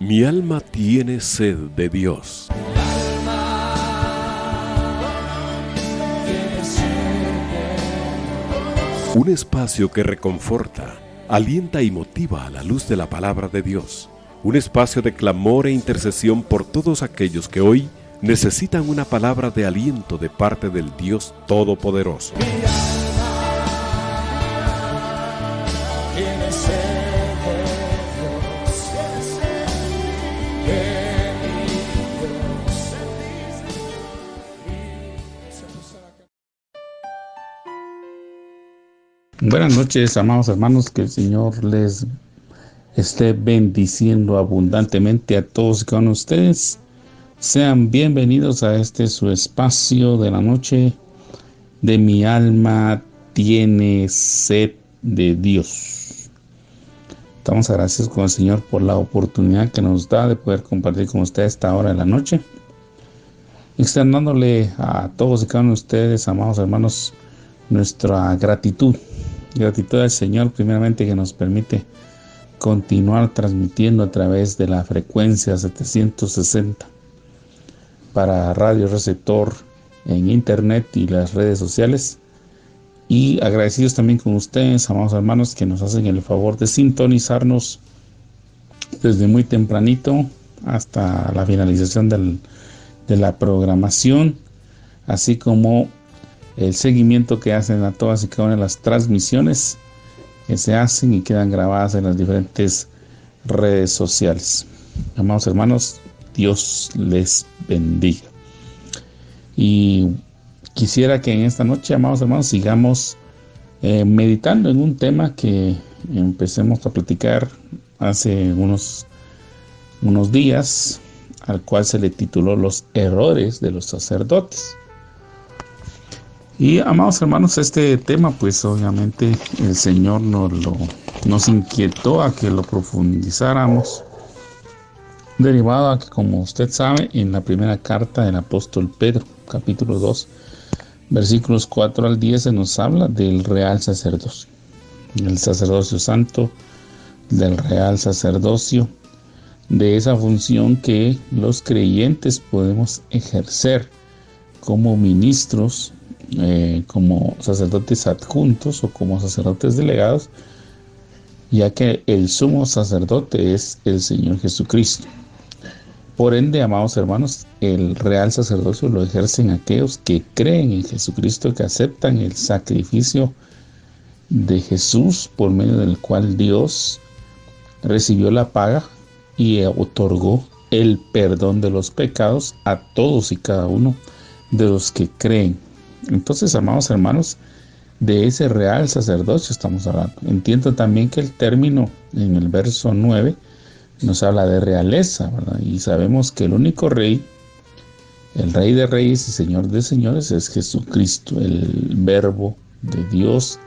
Mi alma tiene sed de Dios. Un espacio que reconforta, alienta y motiva a la luz de la palabra de Dios. Un espacio de clamor e intercesión por todos aquellos que hoy necesitan una palabra de aliento de parte del Dios Todopoderoso. Buenas noches, amados hermanos, que el Señor les esté bendiciendo abundantemente a todos y cada uno de ustedes. Sean bienvenidos a este su espacio de la noche de Mi alma tiene sed de Dios. Estamos agradecidos con el Señor por la oportunidad que nos da de poder compartir con ustedes esta hora de la noche, externándole a todos y cada uno de ustedes, amados hermanos, nuestra gratitud al Señor, primeramente, que nos permite continuar transmitiendo a través de la frecuencia 760 para Radio Receptor en internet y las redes sociales, y agradecidos también con ustedes, amados hermanos, que nos hacen el favor de sintonizarnos desde muy tempranito hasta la finalización de la programación, así como el seguimiento que hacen a todas y cada una de las transmisiones que se hacen y quedan grabadas en las diferentes redes sociales. Amados hermanos, Dios les bendiga. Y quisiera que en esta noche, amados hermanos, sigamos meditando en un tema que empecemos a platicar hace unos días, al cual se le tituló Los errores de los sacerdotes. Y, amados hermanos, este tema, pues obviamente el Señor nos inquietó a que lo profundizáramos, derivado a que, como usted sabe, en la primera carta del apóstol Pedro, capítulo 2, versículos 4 al 10, se nos habla del real sacerdocio, del sacerdocio santo, del real sacerdocio, de esa función que los creyentes podemos ejercer como ministros, como sacerdotes adjuntos o como sacerdotes delegados, ya que el sumo sacerdote es el Señor Jesucristo. Por ende, amados hermanos, el real sacerdocio lo ejercen aquellos que creen en Jesucristo, que aceptan el sacrificio de Jesús, por medio del cual Dios recibió la paga y otorgó el perdón de los pecados a todos y cada uno de los que creen. Entonces, amados hermanos, de ese real sacerdocio estamos hablando. Entiendo también que el término en el verso 9 nos habla de realeza, ¿verdad? Y sabemos que el único rey, el Rey de Reyes y Señor de Señores, es Jesucristo, el Verbo de Dios,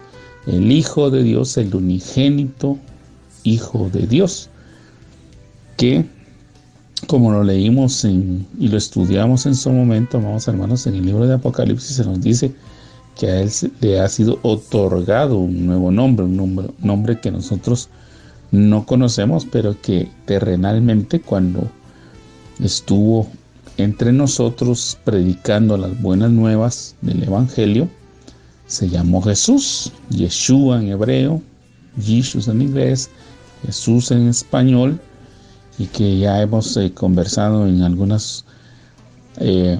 el Hijo de Dios, el unigénito Hijo de Dios, que, como lo leímos y lo estudiamos en su momento, amados hermanos, en el libro de Apocalipsis se nos dice que a él le ha sido otorgado un nuevo nombre, un nombre que nosotros no conocemos, pero que terrenalmente, cuando estuvo entre nosotros predicando las buenas nuevas del Evangelio, se llamó Jesús, Yeshua en hebreo, Jesus en inglés, Jesús en español, y que ya hemos conversado en algunas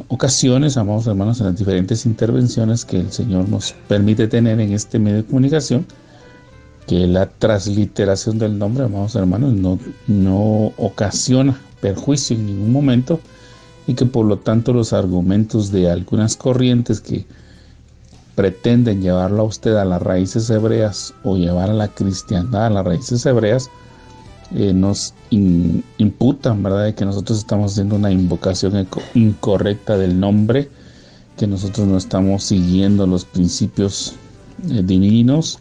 ocasiones, amados hermanos, en las diferentes intervenciones que el Señor nos permite tener en este medio de comunicación, que la transliteración del nombre, amados hermanos, no ocasiona perjuicio en ningún momento, y que por lo tanto los argumentos de algunas corrientes que pretenden llevarlo a usted a las raíces hebreas o llevar a la cristiandad a las raíces hebreas, nos imputan, ¿verdad?, de que nosotros estamos haciendo una invocación incorrecta del nombre, que nosotros no estamos siguiendo los principios divinos,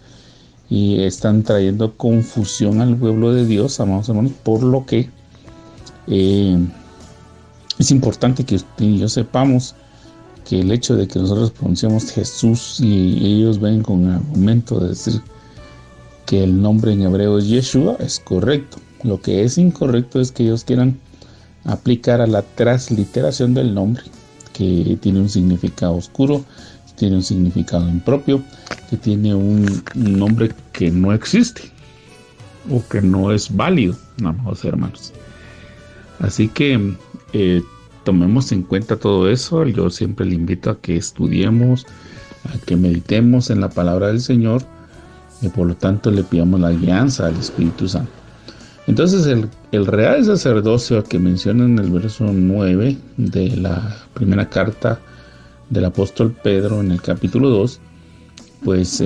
y están trayendo confusión al pueblo de Dios, amados hermanos, por lo que es importante que usted y yo sepamos que el hecho de que nosotros pronunciamos Jesús y ellos ven con el argumento de decir que el nombre en hebreo es Yeshua, es correcto. Lo que es incorrecto es que ellos quieran aplicar a la transliteración del nombre, que tiene un significado oscuro, tiene un significado impropio, que tiene un nombre que no existe o que no es válido, amados hermanos. Así que tomemos en cuenta todo eso. Yo siempre le invito a que estudiemos, a que meditemos en la palabra del Señor y por lo tanto le pidamos la guianza al Espíritu Santo. Entonces el real sacerdocio que menciona en el verso 9 de la primera carta del apóstol Pedro en el capítulo 2, pues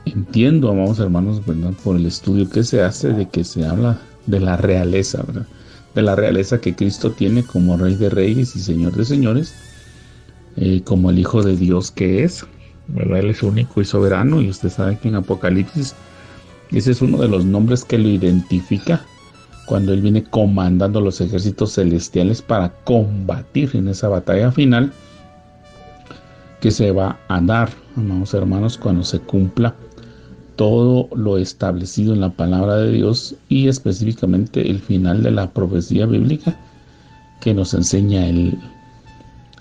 entiendo, amados hermanos, ¿verdad?, por el estudio que se hace, de que se habla de la realeza, ¿verdad?, de la realeza que Cristo tiene como Rey de Reyes y Señor de Señores, como el Hijo de Dios que es, ¿verdad? Él es único y soberano, y usted sabe que en Apocalipsis ese es uno de los nombres que lo identifica cuando Él viene comandando los ejércitos celestiales para combatir en esa batalla final que se va a dar, amados hermanos, cuando se cumpla todo lo establecido en la palabra de Dios y específicamente el final de la profecía bíblica que nos enseña el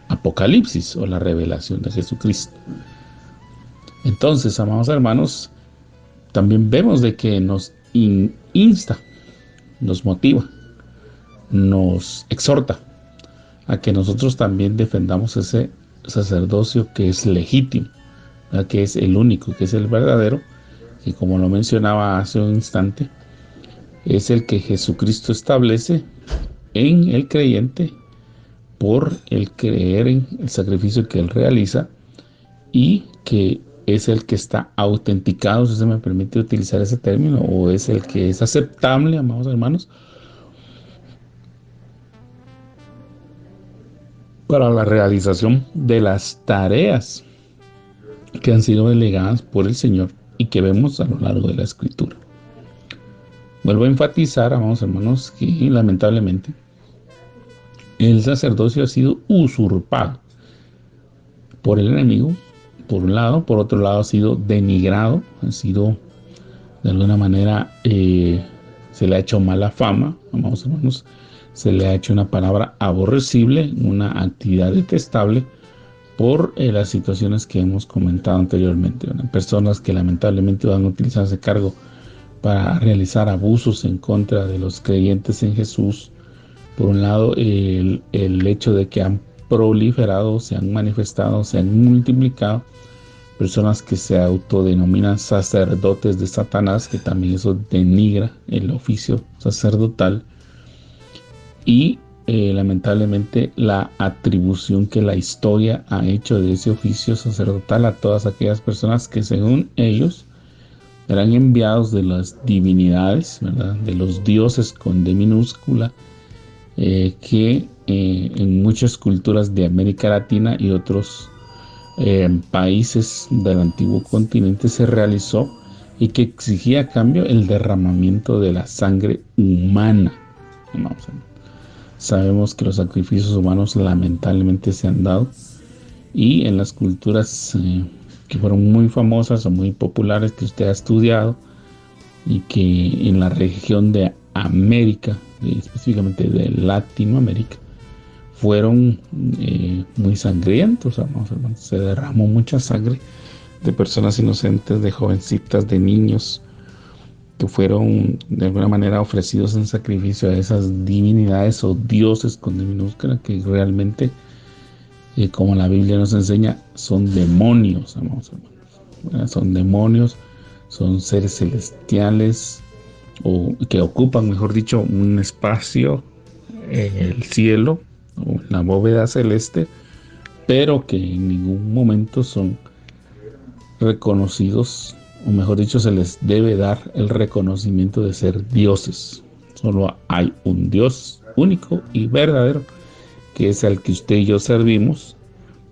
Apocalipsis o la revelación de Jesucristo. Entonces, amados hermanos, también vemos de que nos insta, nos motiva, nos exhorta a que nosotros también defendamos ese sacerdocio que es legítimo, ¿verdad?, que es el único, que es el verdadero, y como lo mencionaba hace un instante, es el que Jesucristo establece en el creyente por el creer en el sacrificio que Él realiza y que es el que está autenticado, si se me permite utilizar ese término, o es el que es aceptable, amados hermanos, para la realización de las tareas que han sido delegadas por el Señor y que vemos a lo largo de la Escritura. Vuelvo a enfatizar, amados hermanos, que lamentablemente el sacerdocio ha sido usurpado por el enemigo, por un lado; por otro lado ha sido denigrado, ha sido de alguna manera se le ha hecho mala fama, amados hermanos, se le ha hecho una palabra aborrecible, una actividad detestable por las situaciones que hemos comentado anteriormente, ¿verdad? Personas que lamentablemente van a utilizar ese cargo para realizar abusos en contra de los creyentes en Jesús. Por un lado, el hecho de que han proliferado, se han manifestado, se han multiplicado personas que se autodenominan sacerdotes de Satanás, que también eso denigra el oficio sacerdotal, y lamentablemente la atribución que la historia ha hecho de ese oficio sacerdotal a todas aquellas personas que según ellos eran enviados de las divinidades, ¿verdad?, de los dioses con D minúscula, que en muchas culturas de América Latina y otros países del antiguo continente se realizó, y que exigía a cambio el derramamiento de la sangre humana. Sabemos que los sacrificios humanos lamentablemente se han dado, y en las culturas que fueron muy famosas o muy populares que usted ha estudiado, y que en la región de América, específicamente de Latinoamérica, fueron muy sangrientos, hermanos. Se derramó mucha sangre de personas inocentes, de jovencitas, de niños, que fueron de alguna manera ofrecidos en sacrificio a esas divinidades o dioses con D minúscula, que realmente, como la Biblia nos enseña, son demonios, amados hermanos. Son demonios, son seres celestiales, o que ocupan, mejor dicho, un espacio en el cielo o en la bóveda celeste, pero que en ningún momento son reconocidos, o mejor dicho, se les debe dar el reconocimiento de ser dioses. Solo hay un Dios único y verdadero, que es al que usted y yo servimos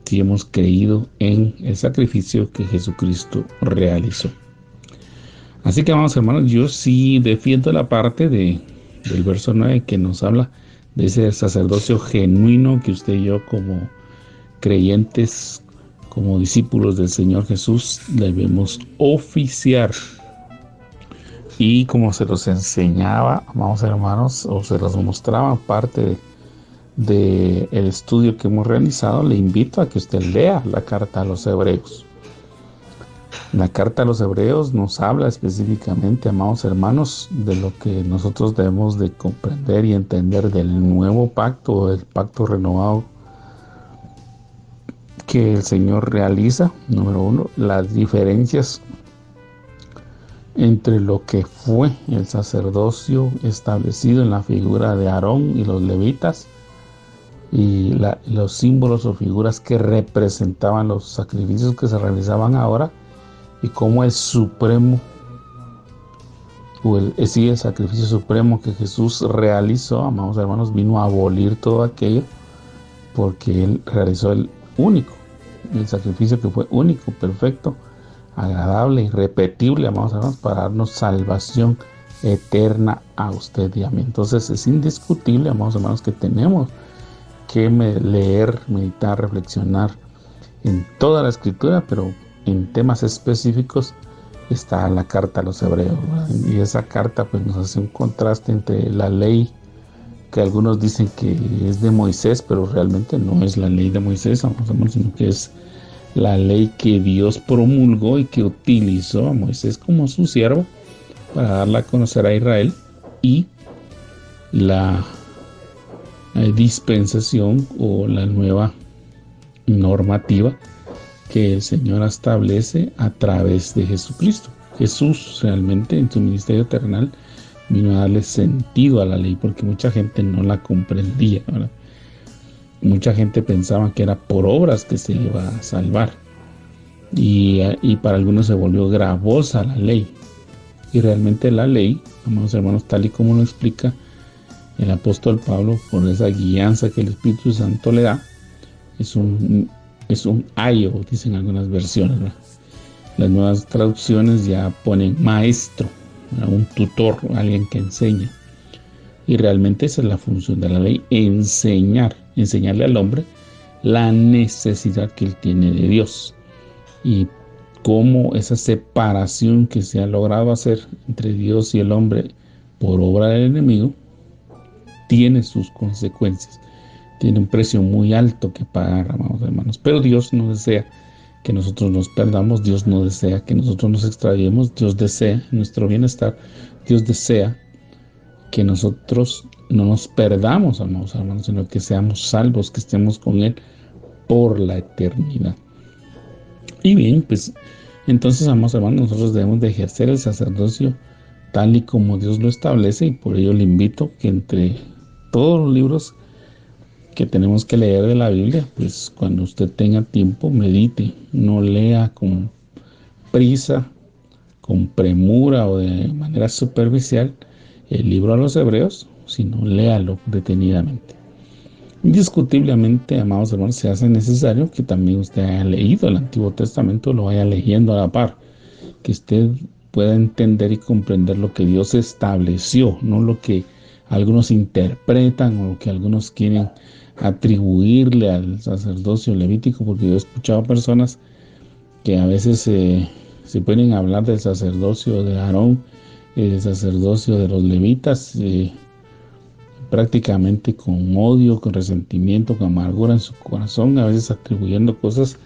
si hemos creído en el sacrificio que Jesucristo realizó. Así que, vamos, hermanos, yo sí defiendo la parte del verso 9 que nos habla de ese sacerdocio genuino que usted y yo, como creyentes, como discípulos del Señor Jesús, debemos oficiar y como se los enseñaba, amados hermanos, o se los mostraba parte del estudio que hemos realizado, le invito a que usted lea la carta a los Hebreos. La carta a los Hebreos nos habla específicamente, amados hermanos, de lo que nosotros debemos de comprender y entender del nuevo pacto, o del pacto renovado que el Señor realiza. Número uno, las diferencias entre lo que fue el sacerdocio establecido en la figura de Aarón y los levitas, y los símbolos o figuras que representaban los sacrificios que se realizaban ahora, y cómo el supremo, el sacrificio supremo que Jesús realizó, amados hermanos, vino a abolir todo aquello, porque Él realizó el sacrificio que fue único, perfecto, agradable, irrepetible, amados hermanos, para darnos salvación eterna a usted y a mí. Entonces es indiscutible, amados hermanos, que tenemos que leer, meditar, reflexionar en toda la Escritura, pero en temas específicos está la carta a los Hebreos, ¿verdad? Y esa carta pues nos hace un contraste entre la ley que algunos dicen que es de Moisés, pero realmente no es la ley de Moisés, sino que es la ley que Dios promulgó y que utilizó a Moisés como su siervo para darla a conocer a Israel, y la dispensación o la nueva normativa que el Señor establece a través de Jesucristo. Jesús realmente en su ministerio terrenal vino a darle sentido a la ley, porque mucha gente no la comprendía, ¿verdad? Mucha gente pensaba que era por obras que se iba a salvar, y para algunos se volvió gravosa la ley. Y realmente la ley, amados hermanos, tal y como lo explica el apóstol Pablo, por esa guianza que el Espíritu Santo le da, es un ayo, dicen algunas versiones, ¿verdad? Las nuevas traducciones ya ponen maestro, ¿verdad? Un tutor, alguien que enseña. Y realmente esa es la función de la ley: enseñarle al hombre la necesidad que él tiene de Dios, y cómo esa separación que se ha logrado hacer entre Dios y el hombre por obra del enemigo tiene sus consecuencias, tiene un precio muy alto que pagar, amados hermanos. Pero Dios no desea que nosotros nos perdamos, Dios no desea que nosotros nos extraviemos, Dios desea nuestro bienestar, Dios desea que nosotros no nos perdamos, amados hermanos, sino que seamos salvos, que estemos con Él por la eternidad. Y bien, pues entonces, amados hermanos, nosotros debemos de ejercer el sacerdocio tal y como Dios lo establece, y por ello le invito que entre todos los libros que tenemos que leer de la Biblia, pues cuando usted tenga tiempo, medite, no lea con prisa, con premura o de manera superficial el libro a los Hebreos, sino léalo detenidamente. Indiscutiblemente, amados hermanos, se hace necesario que también usted haya leído el Antiguo Testamento, lo vaya leyendo a la par, que usted pueda entender y comprender lo que Dios estableció, no lo que algunos interpretan o lo que algunos quieren atribuirle al sacerdocio levítico, porque yo he escuchado personas que a veces se pueden hablar del sacerdocio de Aarón, el sacerdocio de los levitas, prácticamente con odio, con resentimiento, con amargura en su corazón, a veces atribuyendo cosas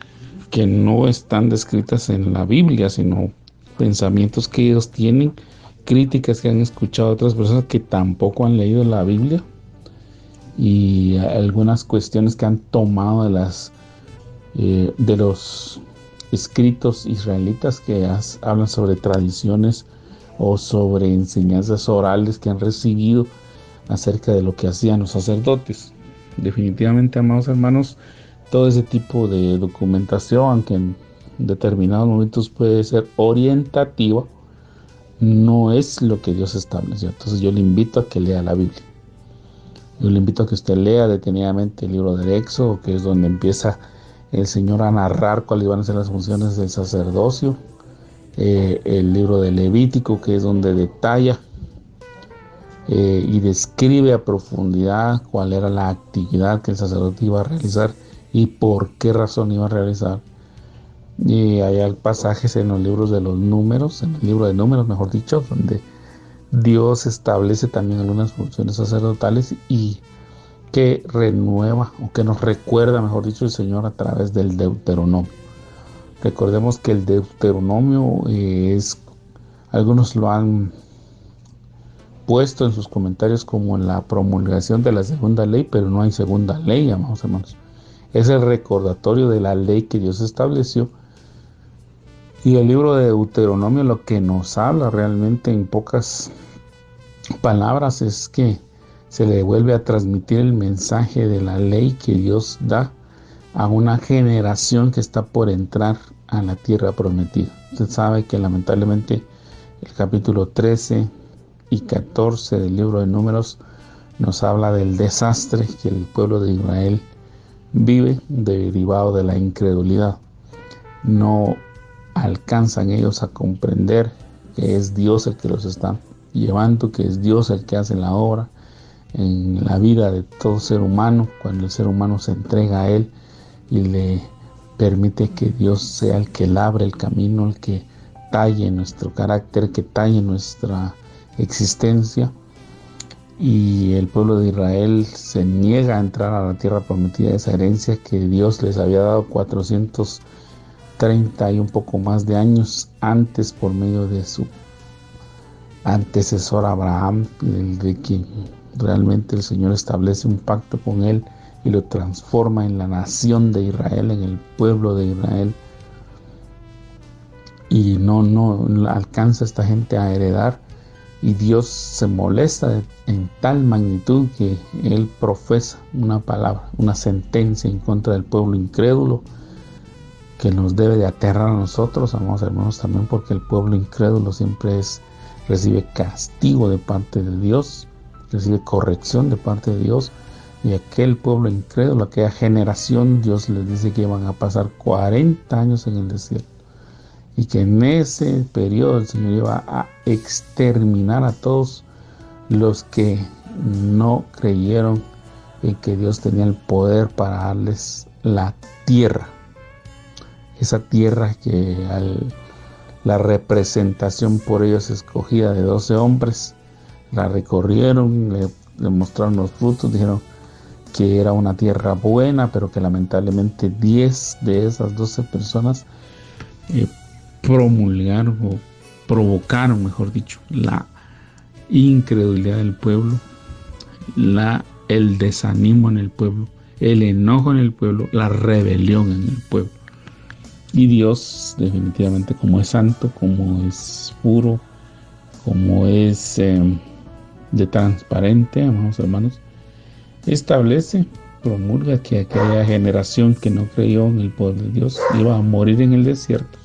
que no están descritas en la Biblia, sino pensamientos que ellos tienen, críticas que han escuchado a otras personas que tampoco han leído la Biblia, y algunas cuestiones que han tomado de los escritos israelitas que hablan sobre tradiciones o sobre enseñanzas orales que han recibido acerca de lo que hacían los sacerdotes. Definitivamente, amados hermanos, todo ese tipo de documentación, aunque en determinados momentos puede ser orientativa, no es lo que Dios estableció. Entonces yo le invito a que lea la Biblia. Yo le invito a que usted lea detenidamente el libro del Éxodo, que es donde empieza el Señor a narrar cuáles van a ser las funciones del sacerdocio. El libro de Levítico, que es donde detalla y describe a profundidad cuál era la actividad que el sacerdote iba a realizar y por qué razón iba a realizar. Y hay pasajes en los libros de los números, en el libro de números, mejor dicho, donde Dios establece también algunas funciones sacerdotales y que renueva o que nos recuerda, mejor dicho, el Señor a través del Deuteronomio. Recordemos que el Deuteronomio algunos lo han puesto en sus comentarios como la promulgación de la segunda ley, pero no hay segunda ley, amados hermanos. Es el recordatorio de la ley que Dios estableció. Y el libro de Deuteronomio lo que nos habla realmente en pocas palabras es que se le vuelve a transmitir el mensaje de la ley que Dios da a una generación que está por entrar a la tierra prometida. Usted sabe que lamentablemente el capítulo 13 y 14 del libro de Números nos habla del desastre que el pueblo de Israel vive derivado de la incredulidad. No alcanzan ellos a comprender que es Dios el que los está llevando, que es Dios el que hace la obra en la vida de todo ser humano, cuando el ser humano se entrega a Él y le permite que Dios sea el que labre el camino, el que talle nuestro carácter, que talle nuestra existencia. Y el pueblo de Israel se niega a entrar a la tierra prometida, esa herencia que Dios les había dado 430 y un poco más de años antes por medio de su antecesor Abraham, de quien realmente el Señor establece un pacto con él y lo transforma en la nación de Israel, en el pueblo de Israel. Y no alcanza esta gente a heredar. Y Dios se molesta en tal magnitud que Él profesa una palabra, una sentencia en contra del pueblo incrédulo que nos debe de aterrar a nosotros, amados hermanos, también porque el pueblo incrédulo siempre recibe castigo de parte de Dios, recibe corrección de parte de Dios. Y aquel pueblo incrédulo, aquella generación, Dios les dice que van a pasar 40 años en el desierto. Y que en ese periodo el Señor iba a exterminar a todos los que no creyeron en que Dios tenía el poder para darles la tierra. Esa tierra que la representación por ellos escogida de 12 hombres, la recorrieron, le mostraron los frutos, dijeron que era una tierra buena, pero que lamentablemente 10 de esas 12 personas promulgaron o provocaron, mejor dicho, la incredulidad del pueblo, el desánimo en el pueblo, el enojo en el pueblo, la rebelión en el pueblo. Y Dios, definitivamente, como es santo, como es puro, como es de transparente, amados hermanos, establece, promulga que aquella generación que no creyó en el poder de Dios iba a morir en el desierto.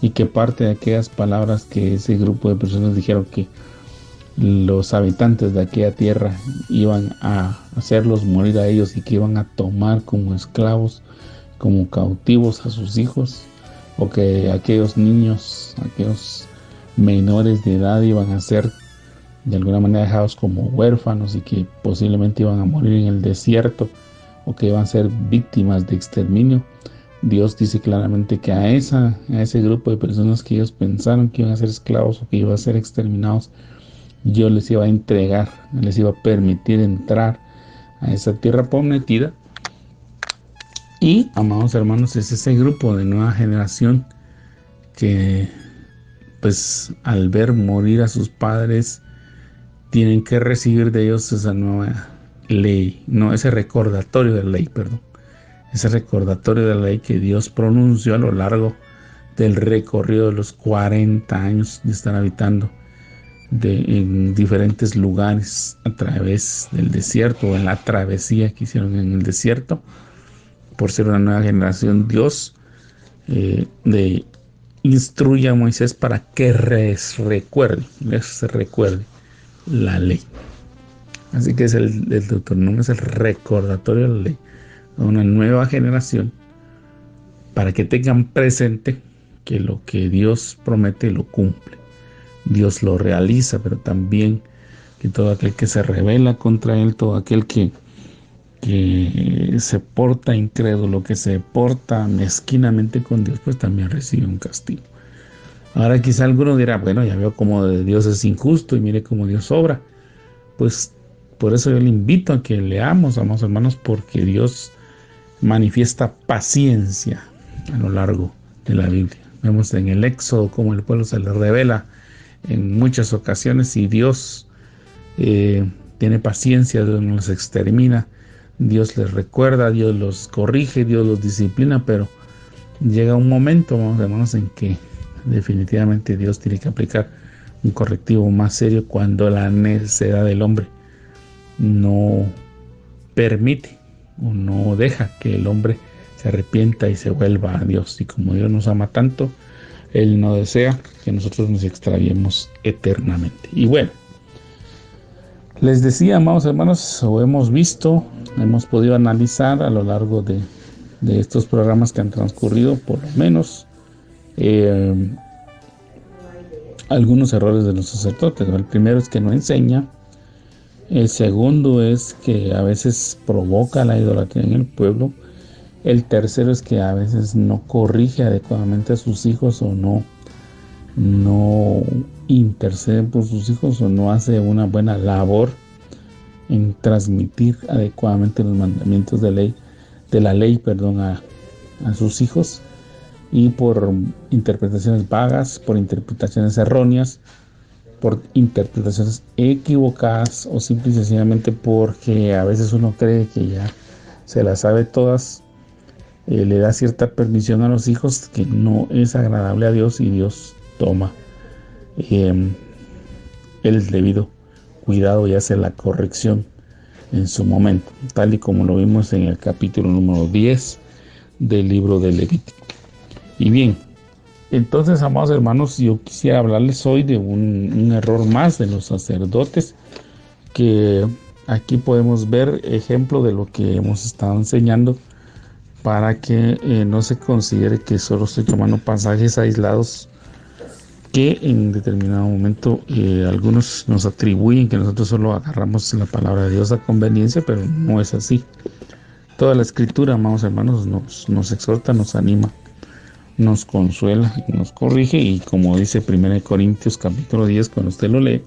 Y que parte de aquellas palabras que ese grupo de personas dijeron que los habitantes de aquella tierra iban a hacerlos morir a ellos y que iban a tomar como esclavos, como cautivos a sus hijos, o que aquellos niños, aquellos menores de edad iban a ser de alguna manera dejados como huérfanos y que posiblemente iban a morir en el desierto o que iban a ser víctimas de exterminio. Dios dice claramente que a ese grupo de personas que ellos pensaron que iban a ser esclavos o que iban a ser exterminados, Dios les iba a entregar, les iba a permitir entrar a esa tierra prometida. Y, amados hermanos, es ese grupo de nueva generación que, pues, al ver morir a sus padres, tienen que recibir de ellos esa nueva ley, no, ese recordatorio de la ley, perdón. Ese recordatorio de la ley que Dios pronunció a lo largo del recorrido de los 40 años de estar habitando en diferentes lugares a través del desierto o en la travesía que hicieron en el desierto. Por ser una nueva generación, Dios instruye a Moisés para que les recuerde la ley. Así que el Deuteronomio es el recordatorio de la ley a una nueva generación para que tengan presente que lo que Dios promete lo cumple. Dios lo realiza, pero también que todo aquel que se rebela contra Él, todo aquel que se porta incrédulo, que se porta mezquinamente con Dios, pues también recibe un castigo. Ahora quizá alguno dirá, bueno, ya veo cómo Dios es injusto y mire cómo Dios obra. Pues por eso yo le invito a que leamos, amados hermanos, porque Dios manifiesta paciencia a lo largo de la Biblia. Vemos en el Éxodo cómo el pueblo se le revela en muchas ocasiones y Dios tiene paciencia, Dios no los extermina, Dios les recuerda, Dios los corrige, Dios los disciplina, pero llega un momento, amados hermanos, en que definitivamente Dios tiene que aplicar un correctivo más serio cuando la necesidad del hombre no permite o no deja que el hombre se arrepienta y se vuelva a Dios. Y como Dios nos ama tanto, Él no desea que nosotros nos extraviemos eternamente. Y bueno, les decía, amados hermanos, o hemos visto, hemos podido analizar a lo largo de estos programas que han transcurrido, por lo menos, algunos errores de los sacerdotes. El primero es que no enseña. El segundo es que a veces provoca la idolatría en el pueblo. El tercero es que a veces no corrige adecuadamente a sus hijos o no intercede por sus hijos o no hace una buena labor en transmitir adecuadamente los mandamientos de la ley a sus hijos, y por interpretaciones vagas, por interpretaciones erróneas, por interpretaciones equivocadas o simple y sencillamente porque a veces uno cree que ya se las sabe todas, le da cierta permisión a los hijos que no es agradable a Dios, y Dios toma el debido cuidado y hace la corrección en su momento, tal y como lo vimos en el capítulo número 10 del libro de Levítico. Y bien, entonces, amados hermanos, yo quisiera hablarles hoy de un error más de los sacerdotes, que aquí podemos ver ejemplo de lo que hemos estado enseñando, para que no se considere que solo estoy tomando pasajes aislados que en determinado momento algunos nos atribuyen que nosotros solo agarramos la palabra de Dios a conveniencia, pero no es así. Toda la escritura, amados hermanos, nos exhorta, nos anima, nos consuela y nos corrige, y como dice 1 Corintios capítulo 10, cuando usted lo lee,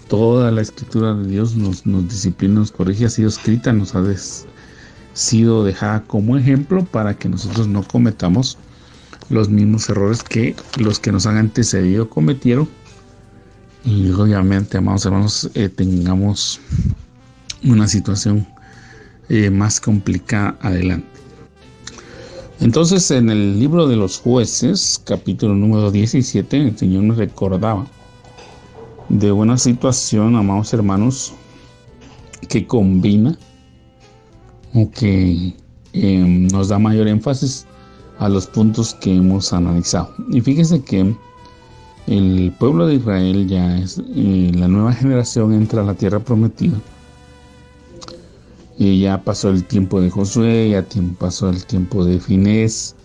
toda la escritura de Dios nos disciplina, nos corrige, ha sido escrita, nos ha sido dejada como ejemplo para que nosotros no cometamos los mismos errores que los que nos han antecedido cometieron, y obviamente, amados hermanos, tengamos una situación más complicada adelante. Entonces, en el libro de los Jueces, capítulo número 17, el Señor nos recordaba de una situación, amados hermanos, que combina o que nos da mayor énfasis a los puntos que hemos analizado. Y fíjense que el pueblo de Israel ya es la nueva generación, entra a la tierra prometida. Y ya pasó el tiempo de Josué, ya pasó el tiempo de Finés,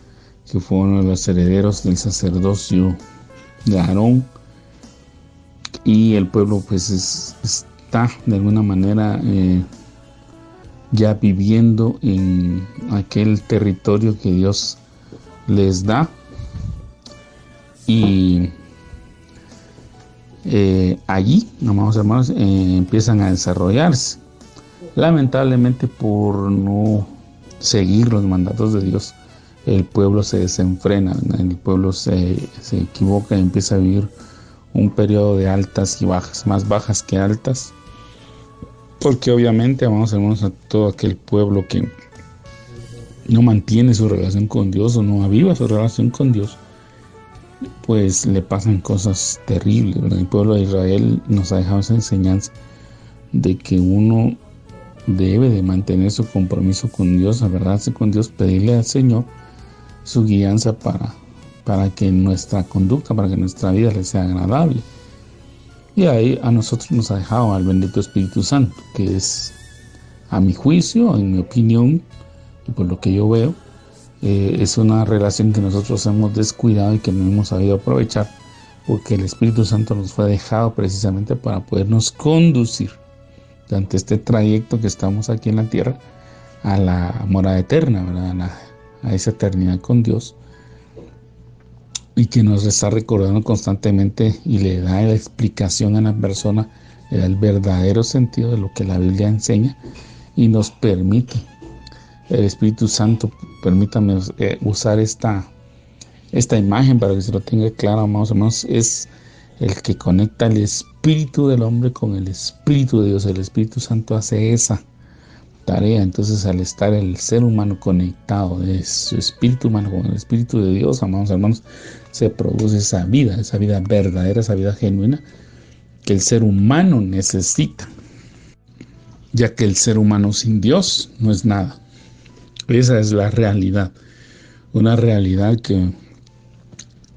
que fue uno de los herederos del sacerdocio de Aarón. Y el pueblo pues está de alguna manera ya viviendo en aquel territorio que Dios les da. Y allí, amados hermanos, empiezan a desarrollarse. Lamentablemente, por no seguir los mandatos de Dios, el pueblo se desenfrena, el pueblo se equivoca y empieza a vivir un periodo de altas y bajas, más bajas que altas, porque obviamente, amados hermanos, a todo aquel pueblo que no mantiene su relación con Dios o no aviva su relación con Dios, pues le pasan cosas terribles, ¿verdad? El pueblo de Israel nos ha dejado esa enseñanza de que uno debe de mantener su compromiso con Dios, agarrarse con Dios, pedirle al Señor su guianza para que nuestra conducta, para que nuestra vida le sea agradable. Y ahí a nosotros nos ha dejado al bendito Espíritu Santo, que es, a mi juicio, en mi opinión, y por lo que yo veo, es una relación que nosotros hemos descuidado y que no hemos sabido aprovechar, porque el Espíritu Santo nos fue dejado precisamente para podernos conducir durante este trayecto que estamos aquí en la tierra a la morada eterna, ¿verdad? A esa eternidad con Dios. y que nos está recordando constantemente y le da la explicación a la persona, le da el verdadero sentido de lo que la Biblia enseña y nos permite. El Espíritu Santo, permítame usar esta imagen para que se lo tenga claro, amados hermanos, es el que conecta el espíritu del hombre con el Espíritu de Dios. El Espíritu Santo hace esa tarea. Entonces, al estar el ser humano conectado de su espíritu humano con el Espíritu de Dios, amados hermanos, se produce esa vida verdadera, esa vida genuina que el ser humano necesita, ya que el ser humano sin Dios no es nada. Esa es la realidad, una realidad que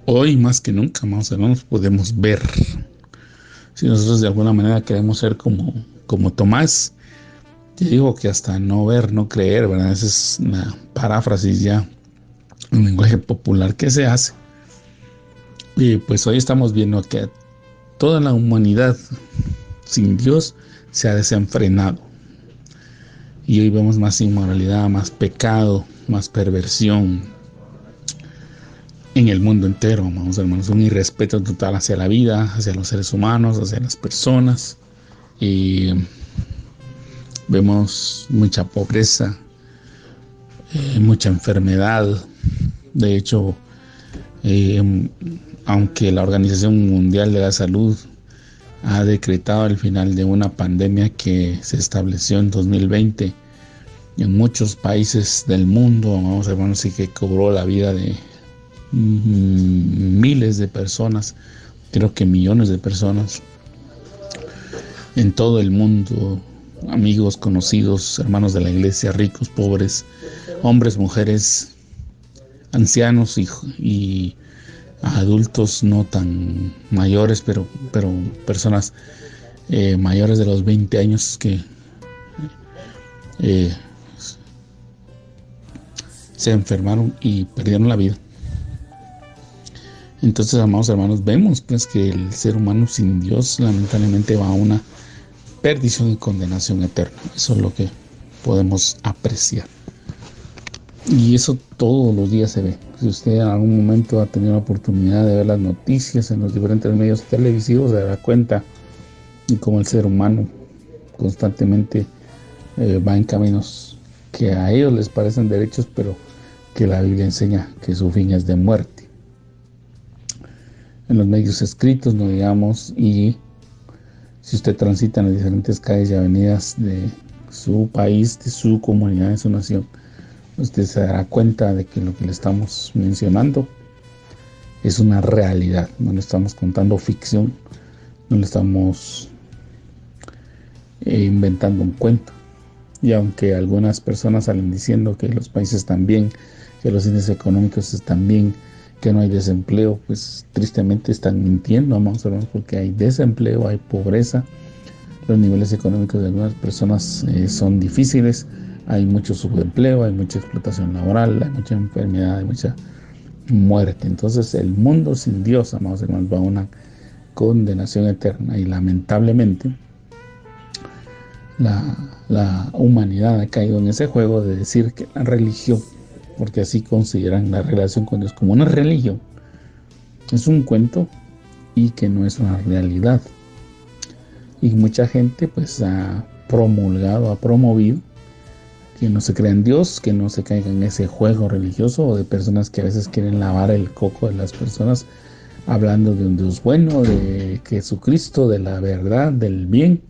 hoy más que nunca, amados hermanos, podemos ver. Si nosotros de alguna manera queremos ser como Tomás, yo digo que hasta no ver, no creer, ¿verdad? Esa es una paráfrasis ya, un lenguaje popular que se hace. Y pues hoy estamos viendo que toda la humanidad sin Dios se ha desenfrenado. Y hoy vemos más inmoralidad, más pecado, más perversión en el mundo entero, amados hermanos. Un irrespeto total hacia la vida, hacia los seres humanos, hacia las personas. Y vemos mucha pobreza, mucha enfermedad. De hecho, aunque la Organización Mundial de la Salud ha decretado el final de una pandemia que se estableció en 2020 en muchos países del mundo, vamos hermanos, y que cobró la vida de miles de personas, creo que millones de personas en todo el mundo, amigos, conocidos, hermanos de la iglesia, ricos, pobres, hombres, mujeres, ancianos y adultos no tan mayores, pero personas mayores de los 20 años que se enfermaron y perdieron la vida. Entonces, amados hermanos, vemos pues que el ser humano sin Dios lamentablemente va a una perdición y condenación eterna. Eso es lo que podemos apreciar. Y eso todos los días se ve. Si usted en algún momento ha tenido la oportunidad de ver las noticias en los diferentes medios televisivos, se dará cuenta de cómo el ser humano constantemente va en caminos que a ellos les parecen derechos, pero que la Biblia enseña que su fin es de muerte. En los medios escritos, no digamos, y si usted transita en las diferentes calles y avenidas de su país, de su comunidad, de su nación, usted se dará cuenta de que lo que le estamos mencionando es una realidad. No le estamos contando ficción, no le estamos inventando un cuento. Y aunque algunas personas salen diciendo que los países están bien, que los índices económicos están bien, que no hay desempleo, pues tristemente están mintiendo, vamos a ver, porque hay desempleo, hay pobreza, los niveles económicos de algunas personas son difíciles, hay mucho subempleo, hay mucha explotación laboral, hay mucha enfermedad, hay mucha muerte. Entonces el mundo sin Dios, amados hermanos, va a una condenación eterna y lamentablemente la humanidad ha caído en ese juego de decir que la religión, porque así consideran la relación con Dios como una religión, es un cuento y que no es una realidad. Y mucha gente pues ha promulgado, ha promovido que no se crea en Dios, que no se caiga en ese juego religioso, o de personas que a veces quieren lavar el coco de las personas hablando de un Dios bueno, de Jesucristo, de la verdad, del bien.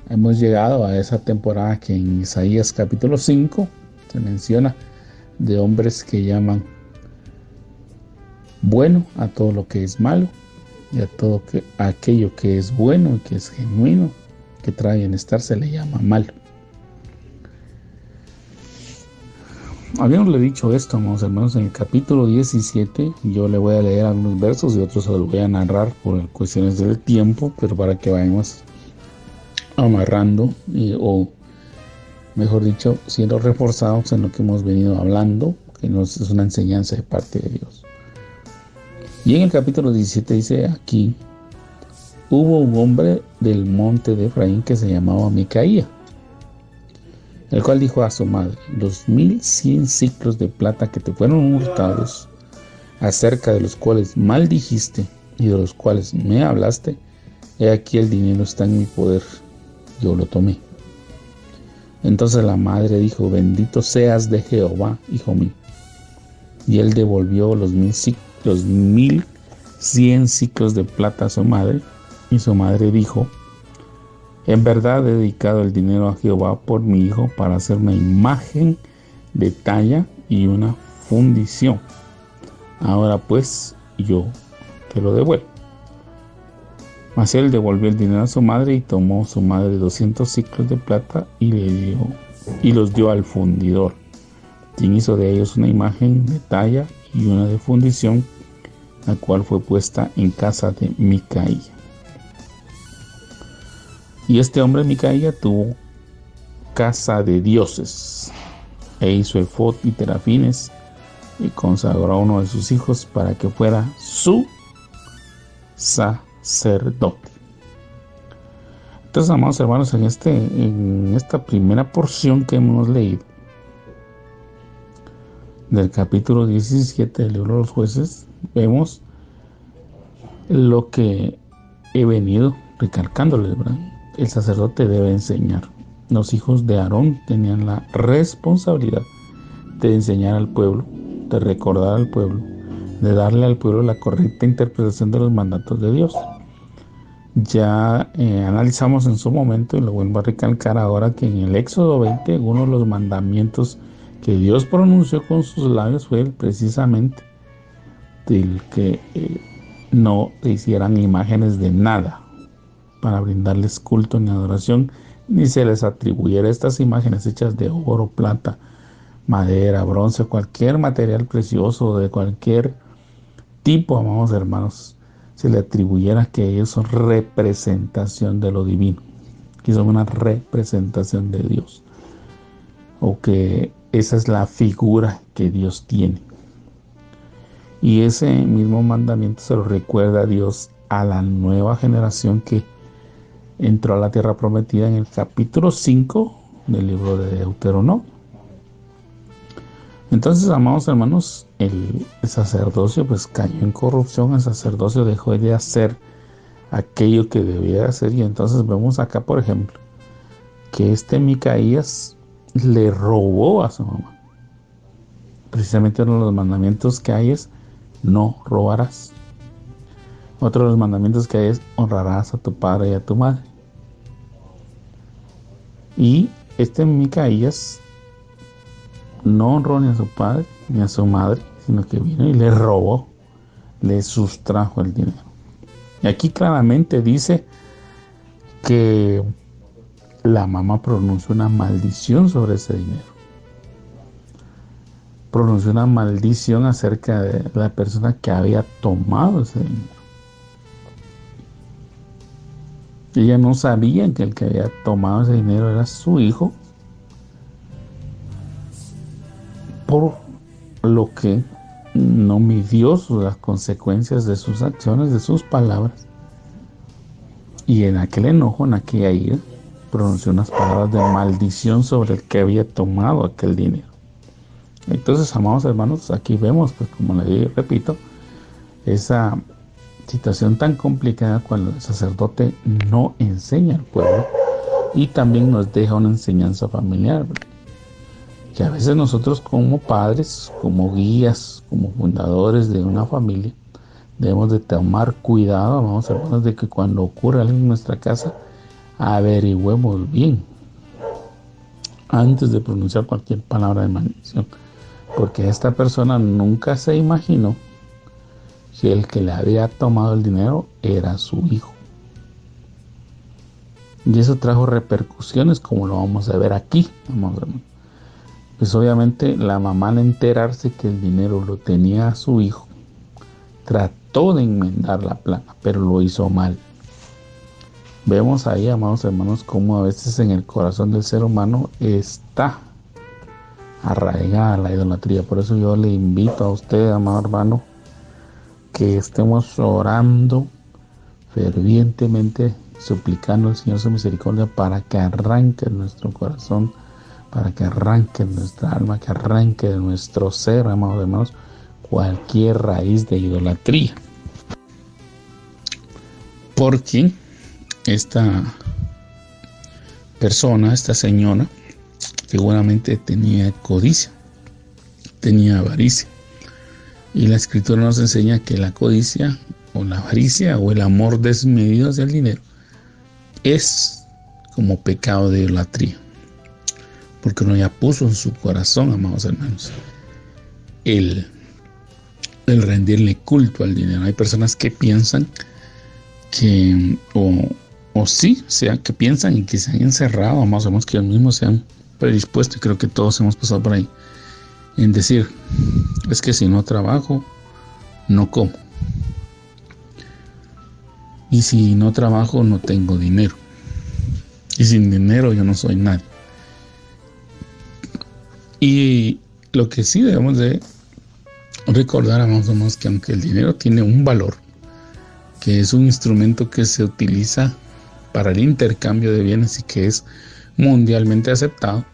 Hemos llegado a esa temporada que en Isaías capítulo 5 se menciona de hombres que llaman bueno a todo lo que es malo y a aquello que es bueno y que es genuino, que trae bienestar, se le llama malo. Habíamos dicho esto, amados hermanos, en el capítulo 17. Yo le voy a leer algunos versos y otros se los voy a narrar por cuestiones del tiempo, pero para que vayamos amarrando o mejor dicho, siendo reforzados en lo que hemos venido hablando, que nos es una enseñanza de parte de Dios. Y en el capítulo 17 dice aquí: hubo un hombre del monte de Efraín que se llamaba Micaía, el cual dijo a su madre: los 1100 siclos de plata que te fueron hurtados, acerca de los cuales maldijiste y de los cuales me hablaste, he aquí el dinero está en mi poder, yo lo tomé. Entonces la madre dijo: bendito seas de Jehová, hijo mío. Y él devolvió los 1100 siclos de plata a su madre. Y su madre dijo: en verdad he dedicado el dinero a Jehová por mi hijo para hacer una imagen de talla y una fundición. Ahora pues yo te lo devuelvo. Mas él devolvió el dinero a su madre, y tomó su madre 200 siclos de plata y los dio al fundidor, quien hizo de ellos una imagen de talla y una de fundición, la cual fue puesta en casa de Micaía. Y este hombre Micaía tuvo casa de dioses, e hizo efod y terafines, y consagró a uno de sus hijos para que fuera su sacerdote. Entonces, amados hermanos, en esta primera porción que hemos leído del capítulo 17 del libro de los Jueces, vemos lo que he venido recalcándoles, ¿verdad? El sacerdote debe enseñar. Los hijos de Aarón tenían la responsabilidad de enseñar al pueblo, de recordar al pueblo, de darle al pueblo la correcta interpretación de los mandatos de Dios. Ya analizamos en su momento, y lo vuelvo a recalcar ahora, que en el Éxodo 20 uno de los mandamientos que Dios pronunció con sus labios fue precisamente del que no hicieran imágenes de nada para brindarles culto ni adoración, ni se les atribuyera estas imágenes hechas de oro, plata, madera, bronce, cualquier material precioso de cualquier tipo, amados hermanos, se le atribuyera que ellos son representación de lo divino, que son una representación de Dios, o que esa es la figura que Dios tiene. Y ese mismo mandamiento se lo recuerda a Dios a la nueva generación que entró a la tierra prometida en el capítulo 5 del libro de Deuteronomio. Entonces, amados hermanos, el sacerdocio pues cayó en corrupción. El sacerdocio dejó de hacer aquello que debía hacer, y entonces vemos acá, por ejemplo, que Micaías le robó a su mamá. Precisamente uno de los mandamientos que hay es: no robarás. Otro de los mandamientos que hay es: honrarás a tu padre y a tu madre. Y Micaías no honró ni a su padre ni a su madre, sino que vino y le robó, le sustrajo el dinero. Y aquí claramente dice que la mamá pronunció una maldición sobre ese dinero. Pronunció una maldición acerca de la persona que había tomado ese dinero. Ella no sabía que el que había tomado ese dinero era su hijo, por lo que no midió las consecuencias de sus acciones, de sus palabras. Y en aquel enojo, en aquella ira, pronunció unas palabras de maldición sobre el que había tomado aquel dinero. Entonces, amados hermanos, aquí vemos, pues como les repito, esa situación tan complicada cuando el sacerdote no enseña al pueblo, y también nos deja una enseñanza familiar, que a veces nosotros como padres, como guías, como fundadores de una familia, debemos de tomar cuidado, amados hermanos, de que cuando ocurra algo en nuestra casa, averigüemos bien antes de pronunciar cualquier palabra de maldición, porque esta persona nunca se imaginó que el que le había tomado el dinero era su hijo. Y eso trajo repercusiones, como lo vamos a ver aquí, amados hermanos. Pues obviamente la mamá, al enterarse que el dinero lo tenía su hijo, trató de enmendar la plana, pero lo hizo mal. Vemos ahí, amados hermanos, cómo a veces en el corazón del ser humano está arraigada la idolatría. Por eso yo le invito a usted, amado hermano, que estemos orando fervientemente, suplicando al Señor su misericordia para que arranque nuestro corazón, para que arranque nuestra alma, que arranque de nuestro ser, amados hermanos, cualquier raíz de idolatría. Porque esta persona, esta señora, seguramente tenía codicia, tenía avaricia. Y la Escritura nos enseña que la codicia o la avaricia o el amor desmedido hacia el dinero es como pecado de idolatría. Porque uno ya puso en su corazón, amados hermanos, el rendirle culto al dinero. Hay personas que piensan que, que piensan y que se han encerrado, amados hermanos, que ellos mismos se han predispuesto, y creo que todos hemos pasado por ahí, en decir, es que si no trabajo, no como. Y si no trabajo, no tengo dinero. Y sin dinero yo no soy nadie. Y lo que sí debemos de recordar, amados, que aunque el dinero tiene un valor, que es un instrumento que se utiliza para el intercambio de bienes y que es mundialmente aceptado,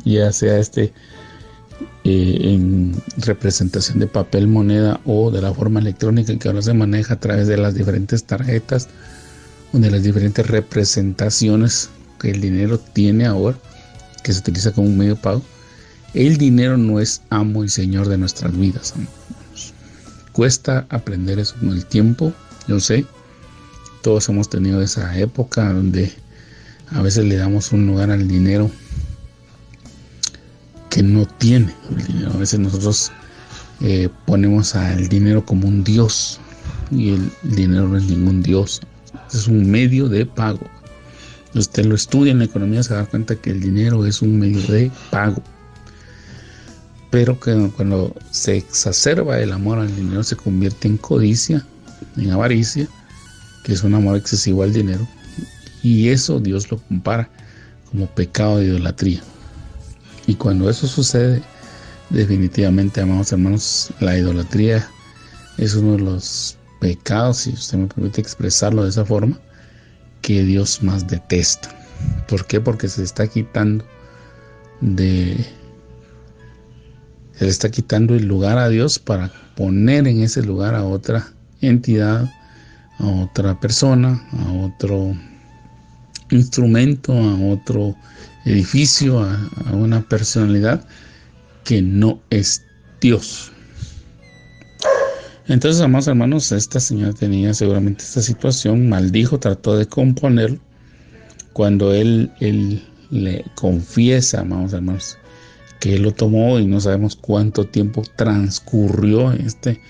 ya sea en representación de papel moneda o de la forma electrónica que ahora se maneja a través de las diferentes tarjetas o de las diferentes representaciones que el dinero tiene ahora, que se utiliza como un medio de pago. El dinero no es amo y señor de nuestras vidas, amados. Cuesta aprender eso con el tiempo, yo sé. Todos hemos tenido esa época donde a veces le damos un lugar al dinero que no tiene el dinero. A veces nosotros ponemos al dinero como un dios, y el dinero no es ningún dios, es un medio de pago. Usted lo estudia en la economía, se da cuenta que el dinero es un medio de pago, pero que cuando se exacerba el amor al dinero se convierte en codicia, en avaricia, que es un amor excesivo al dinero, y eso Dios lo compara como pecado de idolatría. Y cuando eso sucede, definitivamente, amados hermanos, la idolatría es uno de los pecados, si usted me permite expresarlo de esa forma, que Dios más detesta. ¿Por qué? Porque se le está quitando el lugar a Dios para poner en ese lugar a otra entidad, a otra persona, a otro instrumento, a otro edificio, a una personalidad que no es Dios. Entonces, amados hermanos, esta señora tenía seguramente esta situación, maldijo, trató de componerlo. Cuando él le confiesa, amados hermanos, que él lo tomó, y no sabemos cuánto tiempo transcurrió en este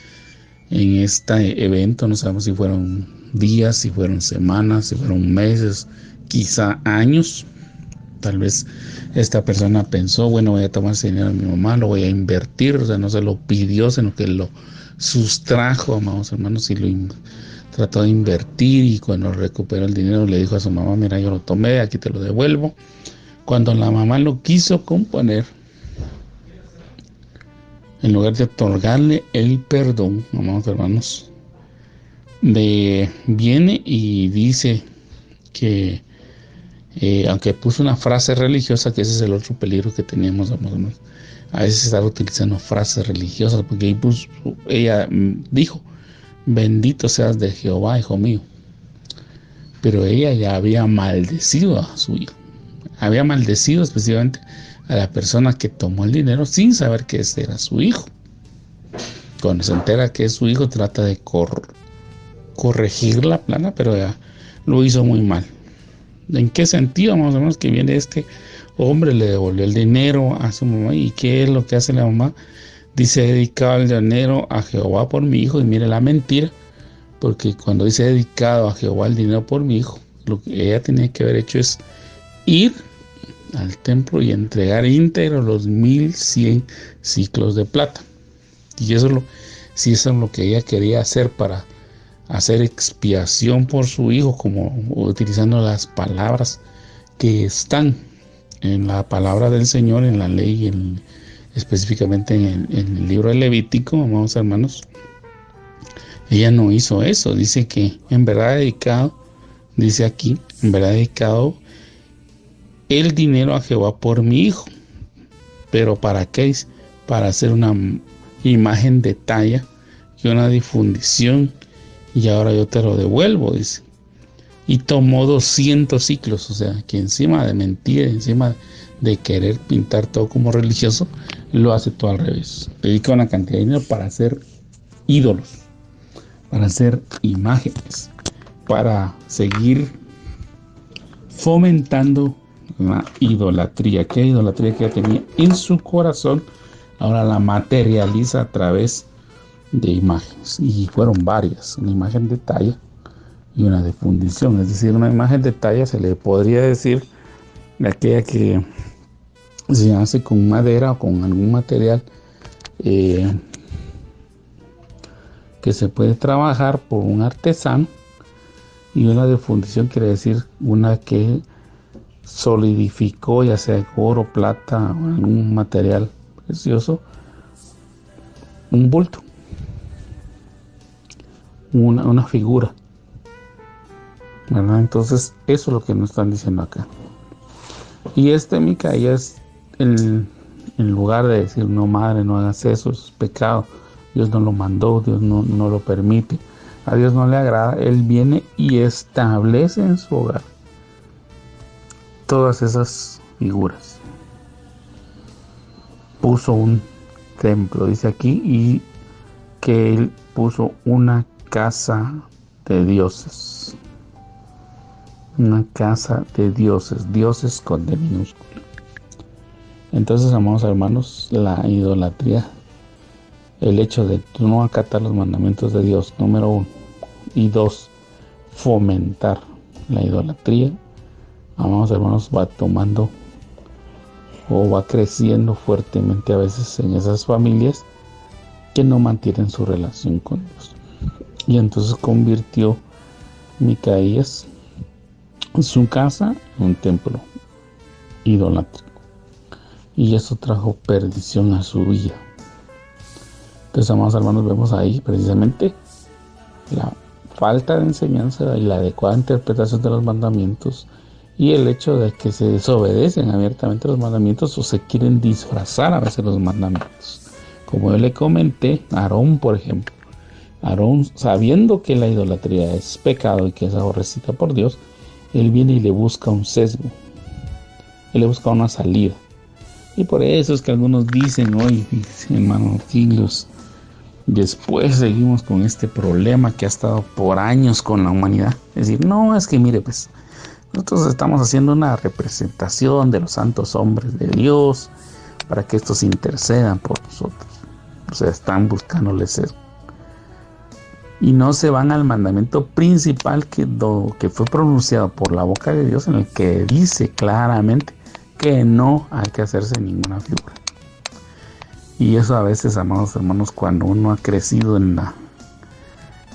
evento, no sabemos si fueron días, si fueron semanas, si fueron meses, quizá años. Tal vez esta persona pensó, bueno, voy a tomar ese dinero de mi mamá, lo voy a invertir, o sea, no se lo pidió, sino que lo sustrajo, amados hermanos, y lo trató de invertir, y cuando recuperó el dinero le dijo a su mamá, mira, yo lo tomé, aquí te lo devuelvo. Cuando la mamá lo quiso componer, en lugar de otorgarle el perdón, amados hermanos, viene y dice que aunque puso una frase religiosa, que ese es el otro peligro que teníamos, amados, a veces estar utilizando frases religiosas, porque ella dijo, bendito seas de Jehová, hijo mío, pero ella ya había maldecido a su hijo, había maldecido específicamente a la persona que tomó el dinero sin saber que ese era su hijo. Cuando se entera que es su hijo, trata de corregir la plana, pero ya lo hizo muy mal. ¿En qué sentido? Más o menos que viene este hombre, le devolvió el dinero a su mamá. ¿Y qué es lo que hace la mamá? Dice, he dedicado el dinero a Jehová por mi hijo. Y mire la mentira, porque cuando dice dedicado a Jehová el dinero por mi hijo, lo que ella tenía que haber hecho es ir al templo y entregar íntegro los 1100 ciclos de plata. Y eso es lo que ella quería hacer para hacer expiación por su hijo, como utilizando las palabras que están en la palabra del Señor, en la ley, específicamente en el libro de Levítico, amados hermanos. Ella no hizo eso. Dice que en verdad dedicado, dice aquí, en verdad dedicado el dinero a Jehová por mi hijo. ¿Pero para qué? Para hacer una imagen de talla y una difundición, y ahora yo te lo devuelvo, dice. Y tomó 200 ciclos, o sea, que encima de mentir, encima de querer pintar todo como religioso, lo hace todo al revés. Dedica una cantidad de dinero para hacer ídolos, para hacer imágenes, para seguir fomentando la idolatría. ¿Qué idolatría que tenía en su corazón? Ahora la materializa a través de imágenes. Y fueron varias: una imagen de talla y una de fundición. Es decir, una imagen de talla se le podría decir de aquella que se hace con madera o con algún material que se puede trabajar por un artesano. Y una de fundición quiere decir una que solidificó, ya sea oro, plata o algún material precioso, un bulto, una figura, ¿verdad? Entonces eso es lo que nos están diciendo acá. Y Micaías, en lugar de decir no, madre, no hagas eso, es pecado, Dios no lo mandó, Dios no lo permite, a Dios no le agrada, él viene y establece en su hogar todas esas figuras. Puso un templo, dice aquí, y que él puso una casa de dioses. Una casa de dioses, dioses con D minúscula. Entonces, amados hermanos, la idolatría, el hecho de no acatar los mandamientos de Dios, número 1, y 2, fomentar la idolatría, amados hermanos, va tomando o va creciendo fuertemente a veces en esas familias que no mantienen su relación con Dios. Y entonces convirtió Micaías su casa en un templo idolátrico, y eso trajo perdición a su vida. Entonces, amados hermanos, vemos ahí precisamente la falta de enseñanza y la adecuada interpretación de los mandamientos, y el hecho de que se desobedecen abiertamente los mandamientos o se quieren disfrazar a veces los mandamientos. Como yo le comenté, Aarón, por ejemplo, Aarón, sabiendo que la idolatría es pecado y que es aborrecida por Dios, él viene y le busca un sesgo, él le busca una salida. Y por eso es que algunos dicen hoy, hermano, siglos después seguimos con este problema que ha estado por años con la humanidad. Es decir, no, es que mire, pues nosotros estamos haciendo una representación de los santos hombres de Dios para que estos intercedan por nosotros. O sea, están buscándoles eso. Y no se van al mandamiento principal que fue pronunciado por la boca de Dios, en el que dice claramente que no hay que hacerse ninguna figura. Y eso a veces, amados hermanos, cuando uno ha crecido en la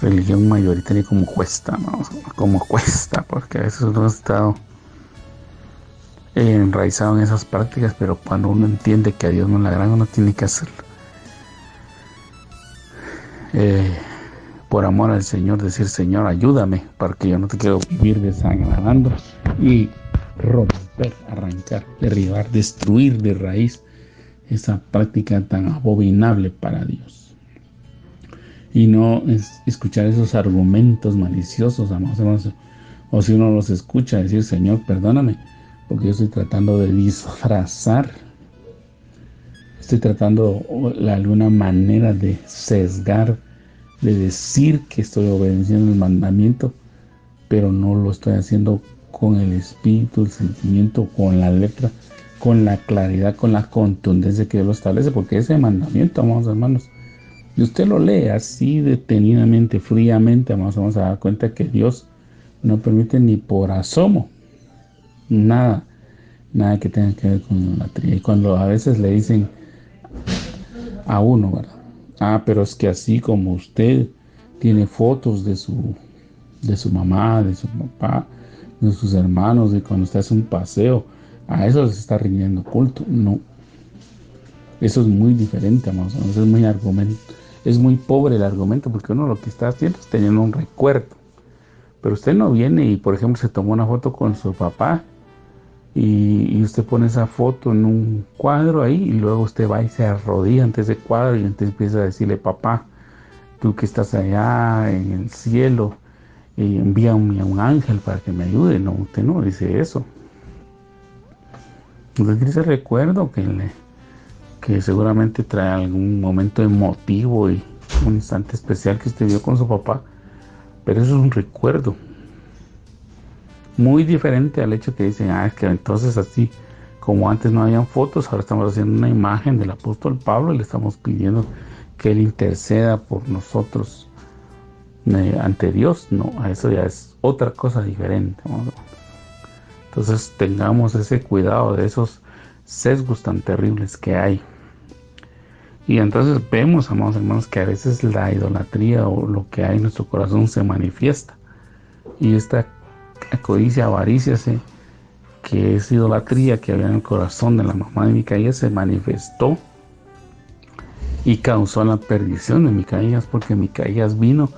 religión mayoritaria, como cuesta, ¿no? Como cuesta, porque a veces uno ha estado enraizado en esas prácticas, pero cuando uno entiende que a Dios no le agrada, uno tiene que hacerlo. Por amor al Señor, decir, Señor, ayúdame, porque yo no te quiero vivir desagradando, y romper, arrancar, derribar, destruir de raíz esa práctica tan abominable para Dios. Y no escuchar esos argumentos maliciosos, amados hermanos, o si uno los escucha, decir, Señor, perdóname, porque yo estoy tratando de disfrazar, estoy tratando de alguna manera de sesgar, de decir que estoy obedeciendo el mandamiento, pero no lo estoy haciendo con el espíritu, el sentimiento, con la letra, con la claridad, con la contundencia que Dios lo establece, porque ese mandamiento, amados hermanos, y usted lo lee así detenidamente, fríamente, vamos a dar cuenta que Dios no permite ni por asomo nada que tenga que ver con la idolatría. Y cuando a veces le dicen a uno, ¿verdad? Pero es que así como usted tiene fotos de su mamá, de su papá, de sus hermanos, y cuando usted hace un paseo, a eso les está rindiendo culto. No, eso es muy diferente, amados. Es muy pobre el argumento, porque uno lo que está haciendo es teniendo un recuerdo. Pero usted no viene y, por ejemplo, se tomó una foto con su papá y usted pone esa foto en un cuadro ahí y luego usted va y se arrodilla ante ese cuadro y entonces empieza a decirle: papá, tú que estás allá en el cielo, envíame a un ángel para que me ayude. No, usted no dice eso. Usted tiene ese recuerdo que seguramente trae algún momento emotivo y un instante especial que usted vio con su papá, pero eso es un recuerdo muy diferente al hecho que dicen: es que entonces así como antes no habían fotos, ahora estamos haciendo una imagen del apóstol Pablo y le estamos pidiendo que él interceda por nosotros ante Dios. No, eso ya es otra cosa diferente, ¿no? Entonces tengamos ese cuidado de esos sesgos tan terribles que hay. Y entonces vemos, amados hermanos, que a veces la idolatría o lo que hay en nuestro corazón se manifiesta. Y esta codicia, avaricia, que es idolatría que había en el corazón de la mamá de Micaías, se manifestó y causó la perdición de Micaías, porque Micaías vino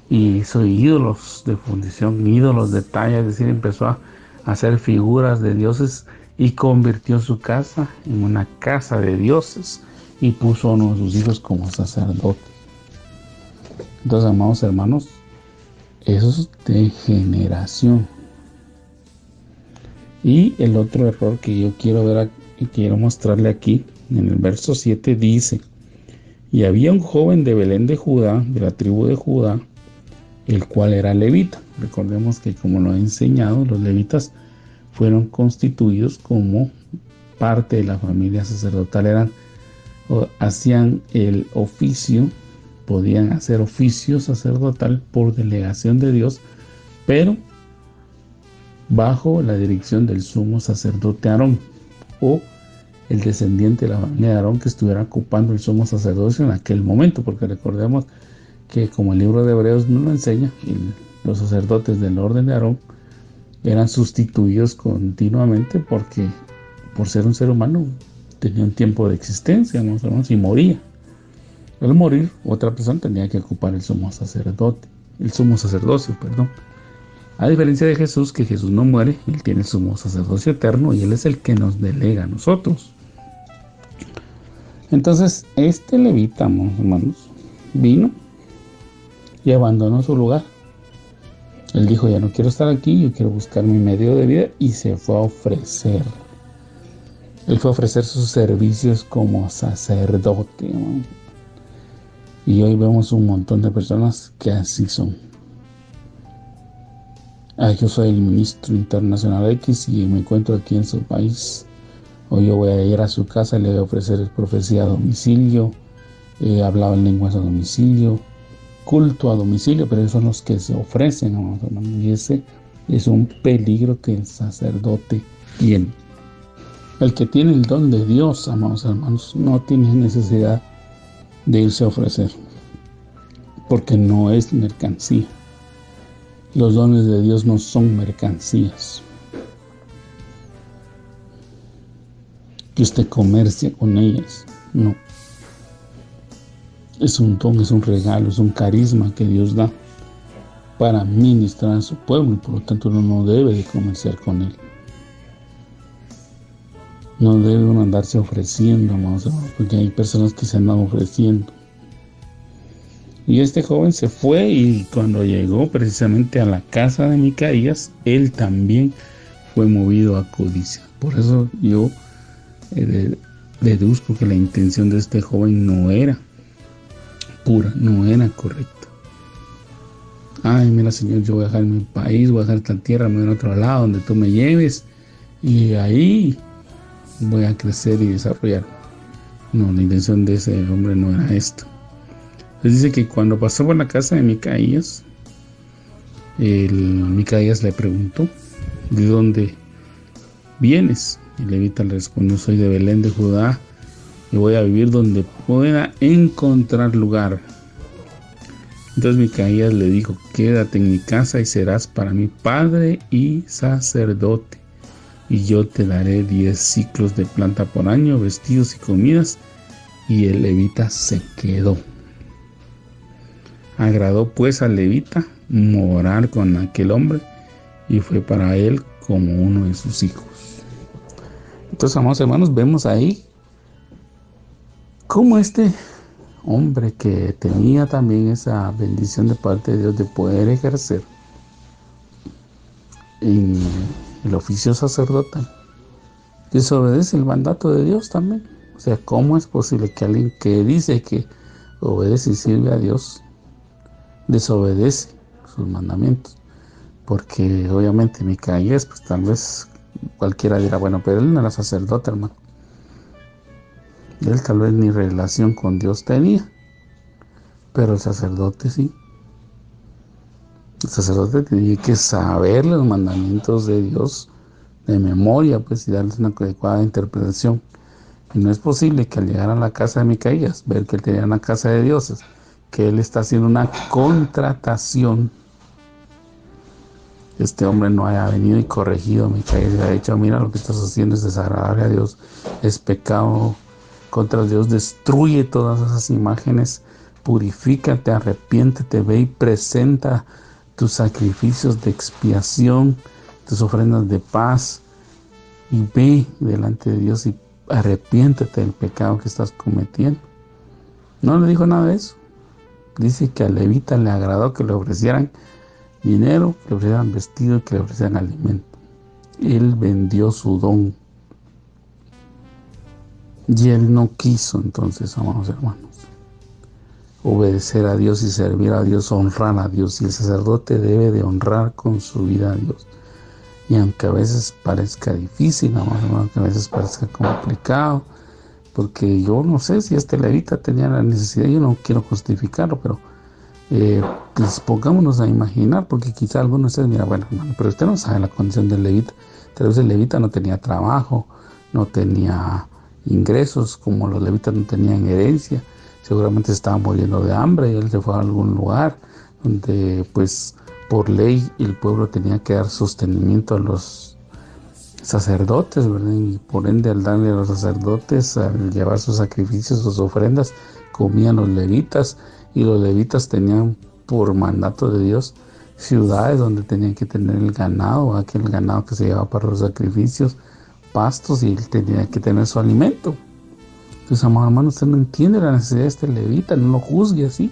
y hizo ídolos de fundición, ídolos de talla, es decir, empezó a hacer figuras de dioses y convirtió su casa en una casa de dioses y puso a uno de sus hijos como sacerdote. Entonces, amados hermanos, eso es degeneración. Y el otro error que yo quiero ver y quiero mostrarle aquí, en el verso 7 dice: y había un joven de Belén de Judá, de la tribu de Judá, el cual era levita. Recordemos que, como lo he enseñado, los levitas fueron constituidos como parte de la familia sacerdotal, hacían el oficio, podían hacer oficio sacerdotal por delegación de Dios, pero bajo la dirección del sumo sacerdote Aarón, o el descendiente de la familia de Aarón que estuviera ocupando el sumo sacerdocio en aquel momento, porque recordemos que, como el libro de Hebreos nos lo enseña, los sacerdotes del orden de Aarón eran sustituidos continuamente porque, por ser un ser humano, tenía un tiempo de existencia, ¿no? Y moría. Al morir, otra persona tenía que ocupar el sumo sacerdocio, perdón. A diferencia de Jesús, que Jesús no muere, él tiene el sumo sacerdocio eterno y él es el que nos delega a nosotros. Entonces, este levita, hermanos, vino y abandonó su lugar. Él dijo: ya no quiero estar aquí, yo quiero buscar mi medio de vida, y se fue a ofrecer. Él fue a ofrecer sus servicios como sacerdote, ¿no? Y hoy vemos un montón de personas que así son. Yo soy el ministro internacional X y me encuentro aquí en su país. Hoy yo voy a ir a su casa y le voy a ofrecer profecía a domicilio, hablado en lenguas a domicilio, culto a domicilio, pero esos son los que se ofrecen, ¿no? Y ese es un peligro que el sacerdote tiene. El que tiene el don de Dios, amados hermanos, no tiene necesidad de irse a ofrecer, porque no es mercancía. Los dones de Dios no son mercancías que usted comercia con ellas, no. Es un don, es un regalo, es un carisma que Dios da para ministrar a su pueblo, y por lo tanto uno no debe de comerciar con él. No debe uno andarse ofreciendo, amados hermanos, porque hay personas que se andan ofreciendo. Y este joven se fue, y cuando llegó precisamente a la casa de Micaías, él también fue movido a codicia. Por eso yo deduzco que la intención de este joven no era pura, no era correcta. Ay, mira, Señor, yo voy a dejar mi país, voy a dejar esta tierra, me voy a otro lado donde tú me lleves, y ahí voy a crecer y desarrollar. No, la intención de ese hombre no era esto. Les dice que cuando pasó por la casa de Micaías, Micaías le preguntó: ¿de dónde vienes? Y el levita le respondió: soy de Belén de Judá y voy a vivir donde pueda encontrar lugar. Entonces Micaías le dijo: quédate en mi casa y serás para mí padre y sacerdote, y yo te daré 10 ciclos de planta por año, vestidos y comidas. Y el levita se quedó. Agradó pues al levita morar con aquel hombre, y fue para él como uno de sus hijos. Entonces, amados hermanos, vemos ahí cómo este hombre que tenía también esa bendición de parte de Dios de poder ejercer en el oficio sacerdotal, desobedece el mandato de Dios también. O sea, ¿cómo es posible que alguien que dice que obedece y sirve a Dios desobedece sus mandamientos? Porque obviamente Micaías, pues tal vez cualquiera dirá, bueno, pero él no era sacerdote, hermano. Él tal vez ni relación con Dios tenía, pero el sacerdote sí. El sacerdote tenía que saber los mandamientos de Dios de memoria, pues, y darles una adecuada interpretación. Y no es posible que al llegar a la casa de Micaías, ver que él tenía una casa de dioses, que él está haciendo una contratación, este hombre no haya venido y corregido a Micaías y le ha dicho, mira, lo que estás haciendo es desagradable a Dios, es pecado contra Dios, destruye todas esas imágenes, purifícate, arrepiéntete, ve y presenta tus sacrificios de expiación, tus ofrendas de paz, y ve delante de Dios y arrepiéntete del pecado que estás cometiendo. No le dijo nada de eso. Dice que al levita le agradó que le ofrecieran dinero, que le ofrecieran vestido y que le ofrecieran alimento. Él vendió su don. Y él no quiso, entonces, amados hermanos, obedecer a Dios y servir a Dios, honrar a Dios. Y el sacerdote debe de honrar con su vida a Dios. Y aunque a veces parezca difícil, amados hermanos, que a veces parezca complicado, porque yo no sé si este levita tenía la necesidad, yo no quiero justificarlo, pero pues pongámonos a imaginar, porque quizá algunos de ustedes dirán, bueno, hermano, pero usted no sabe la condición del levita. Tal vez el levita no tenía trabajo, no tenía ingresos, como los levitas no tenían herencia, seguramente se estaba muriendo de hambre y él se fue a algún lugar donde pues por ley el pueblo tenía que dar sostenimiento a los sacerdotes, ¿verdad? Y por ende al darle a los sacerdotes, al llevar sus sacrificios, sus ofrendas, comían los levitas, y los levitas tenían por mandato de Dios ciudades donde tenían que tener el ganado, aquel ganado que se llevaba para los sacrificios, pastos, y él tenía que tener su alimento. Entonces, amados hermanos, usted no entiende la necesidad de este levita, no lo juzgue así.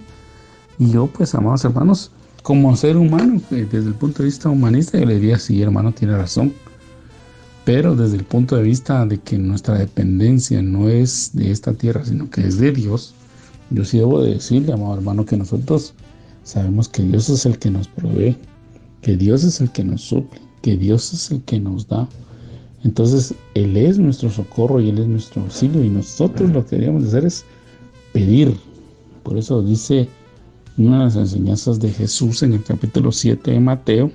Y yo, pues, amados hermanos, como ser humano, desde el punto de vista humanista, yo le diría, sí, hermano, tiene razón. Pero desde el punto de vista de que nuestra dependencia no es de esta tierra, sino que es de Dios, yo sí debo de decirle, amado hermano, que nosotros sabemos que Dios es el que nos provee, que Dios es el que nos suple, que Dios es el que nos da. Entonces, Él es nuestro socorro y Él es nuestro auxilio, y nosotros lo que deberíamos hacer es pedir. Por eso dice una de las enseñanzas de Jesús en el capítulo 7 de Mateo,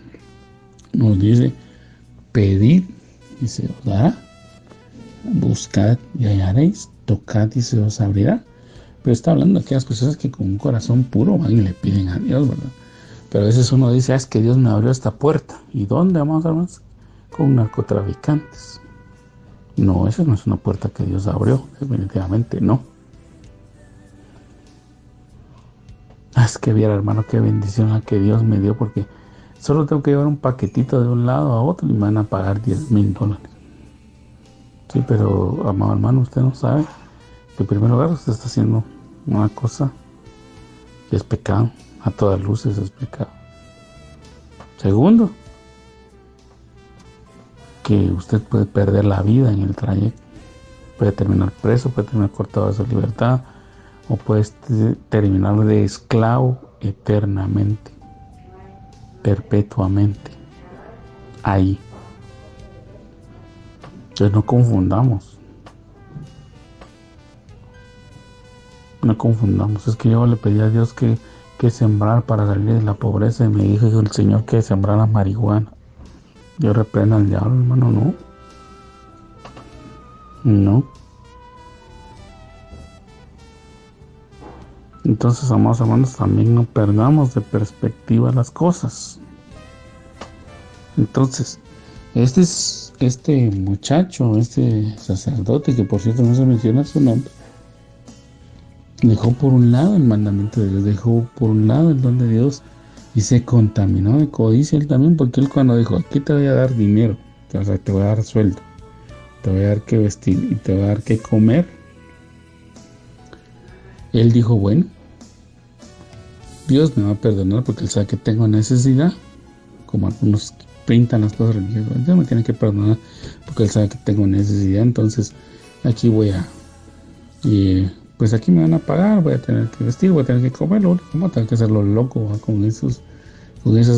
nos dice, pedid y se os dará, buscad y hallaréis, tocad y se os abrirá. Pero está hablando de aquellas personas que con un corazón puro van y le piden a Dios, ¿verdad? Pero a veces uno dice, es que Dios me abrió esta puerta. ¿Y dónde, amados hermanos? Con narcotraficantes. No, esa no es una puerta que Dios abrió, definitivamente no. Es que viera, hermano, qué bendición la que Dios me dio, porque solo tengo que llevar un paquetito de un lado a otro y me van a pagar $10,000. Sí, pero, amado hermano, usted no sabe que en primer lugar usted está haciendo una cosa que es pecado, a todas luces es pecado. Segundo, que usted puede perder la vida en el trayecto, puede terminar preso, puede terminar cortado de su libertad, o puede terminar de esclavo eternamente, perpetuamente, ahí. Entonces no confundamos. No confundamos. Es que yo le pedí a Dios que sembrar para salir de la pobreza, y me dijo el Señor que sembrara marihuana. Yo reprendo al diablo, hermano, no. No. Entonces, amados hermanos, también no perdamos de perspectiva las cosas. Entonces, este muchacho, este sacerdote, que por cierto no se menciona su nombre, dejó por un lado el mandamiento de Dios, dejó por un lado el don de Dios y se contaminó de codicia él también, porque él cuando dijo, aquí te voy a dar dinero, o sea, te voy a dar sueldo, te voy a dar que vestir y te voy a dar que comer. Él dijo, bueno, Dios me va a perdonar porque Él sabe que tengo necesidad, como algunos pintan las cosas religiosas. Dios me tiene que perdonar porque Él sabe que tengo necesidad, entonces aquí voy a... pues aquí me van a pagar, voy a tener que vestir, voy a tener que comer, voy a tener que hacerlo loco, ¿va? Con esas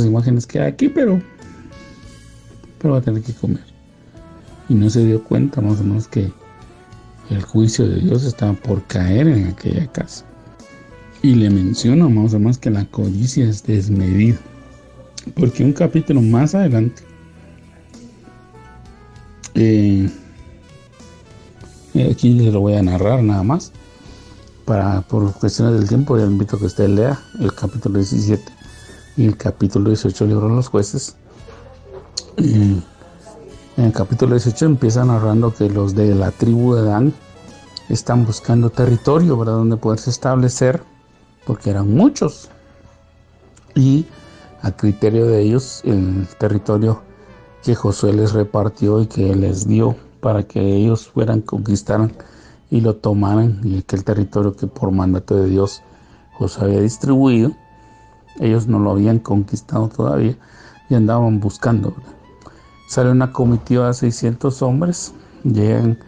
imágenes que hay aquí, pero voy a tener que comer. Y no se dio cuenta más o menos que el juicio de Dios estaba por caer en aquella casa. Y le menciona más o menos que la codicia es desmedida, porque un capítulo más adelante, aquí les lo voy a narrar nada más, por cuestiones del tiempo. Yo invito a que usted lea el capítulo 17 y el capítulo 18 del libro de los jueces. En el capítulo 18 empieza narrando que los de la tribu de Dan están buscando territorio, ¿verdad?, donde poderse establecer, porque eran muchos, y a criterio de ellos el territorio que Josué les repartió y que les dio para que ellos fueran, conquistaran y lo tomaran, y aquel territorio que por mandato de Dios Josué había distribuido, ellos no lo habían conquistado todavía y andaban buscando, ¿verdad? Sale una comitiva de 600 hombres, llegan,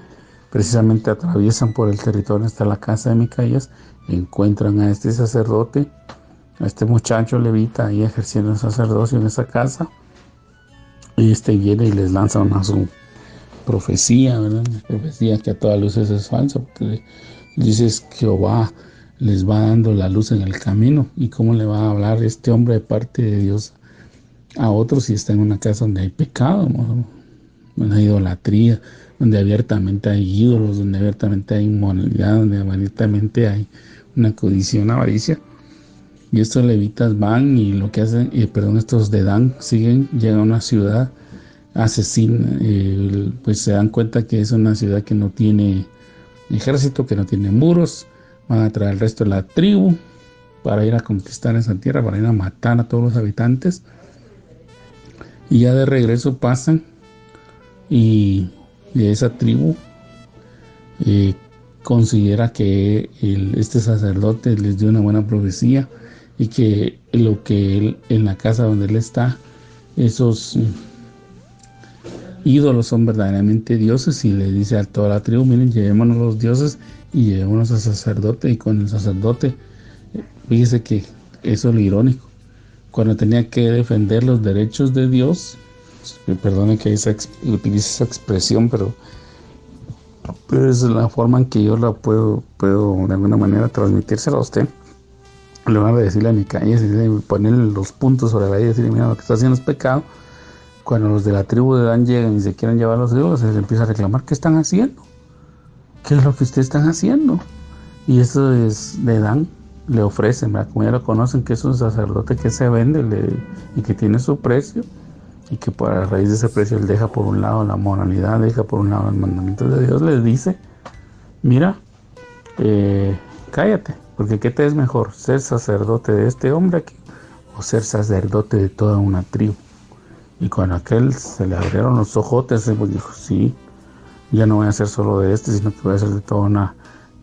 precisamente atraviesan por el territorio hasta la casa de Micaías, encuentran a este sacerdote, a este muchacho levita ahí ejerciendo el sacerdocio en esa casa, y viene y les lanza su profecía, ¿verdad? Una profecía que a todas luces es falsa, porque dices que Jehová les va dando la luz en el camino, y cómo le va a hablar este hombre de parte de Dios a otros si está en una casa donde hay pecado, ¿no?, donde hay idolatría, donde abiertamente hay ídolos, donde abiertamente hay inmoralidad, donde abiertamente hay una codicia, una avaricia. Y estos levitas van y lo que hacen, estos de Dan siguen, llegan a una ciudad asesina, pues se dan cuenta que es una ciudad que no tiene ejército, que no tiene muros. Van a traer el resto de la tribu para ir a conquistar esa tierra, para ir a matar a todos los habitantes. Y ya de regreso pasan y de esa tribu considera que este sacerdote les dio una buena profecía, y que lo que él, en la casa donde él está, esos ídolos son verdaderamente dioses, y le dice a toda la tribu, miren, llevémonos los dioses y llevémonos al sacerdote. Y con el sacerdote, fíjese que eso es lo irónico, cuando tenía que defender los derechos de Dios, perdone que utilice esa expresión, pero es la forma en que yo la puedo de alguna manera transmitírsela a usted. Le van a decirle a Micaías y ponerle los puntos sobre la I y decirle, mira, lo que está haciendo es pecado. Cuando los de la tribu de Dan llegan y se quieren llevar los ídolos, se les empieza a reclamar, ¿qué están haciendo? ¿Qué es lo que ustedes están haciendo? Y eso es de Dan. Le ofrecen, ¿verdad?, como ya lo conocen, que es un sacerdote que se vende y que tiene su precio, y que por a raíz de ese precio él deja por un lado la moralidad, deja por un lado el mandamiento de Dios. Les dice, mira, cállate, porque ¿qué te es mejor? ¿Ser sacerdote de este hombre aquí o ser sacerdote de toda una tribu? Y cuando aquel se le abrieron los ojotes, pues dijo, sí, ya no voy a ser solo de este, sino que voy a ser de toda una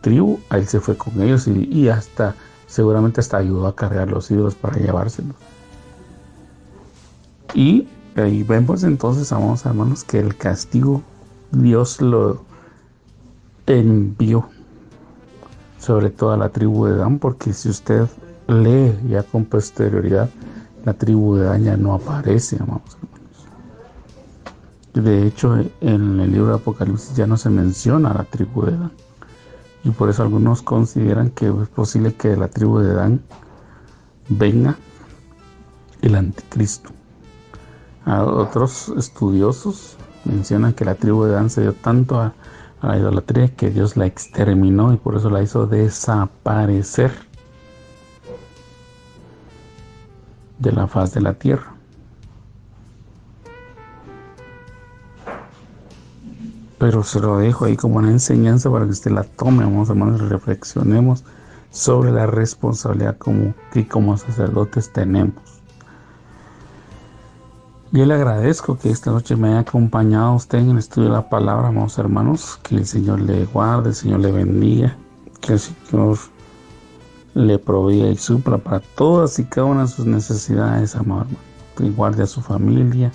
tribu. Ahí se fue con ellos y hasta seguramente hasta ayudó a cargar los ídolos para llevárselos. Y ahí vemos entonces, amados hermanos, que el castigo Dios lo envió sobre toda la tribu de Dan, porque si usted lee ya con posterioridad, la tribu de Dan ya no aparece, amados hermanos. De hecho, en el libro de Apocalipsis ya no se menciona a la tribu de Dan. Y por eso algunos consideran que es posible que de la tribu de Dan venga el anticristo. A otros estudiosos mencionan que la tribu de Dan se dio tanto a la idolatría que Dios la exterminó y por eso la hizo desaparecer de la faz de la tierra. Pero se lo dejo ahí como una enseñanza para que usted la tome, vamos hermanos, reflexionemos sobre la responsabilidad que como sacerdotes tenemos. Yo le agradezco que esta noche me haya acompañado usted en el estudio de la palabra, amados hermanos. Que el Señor le guarde, el Señor le bendiga, que el Señor le provea y supla para todas y cada una de sus necesidades, amado hermano. Que guarde a su familia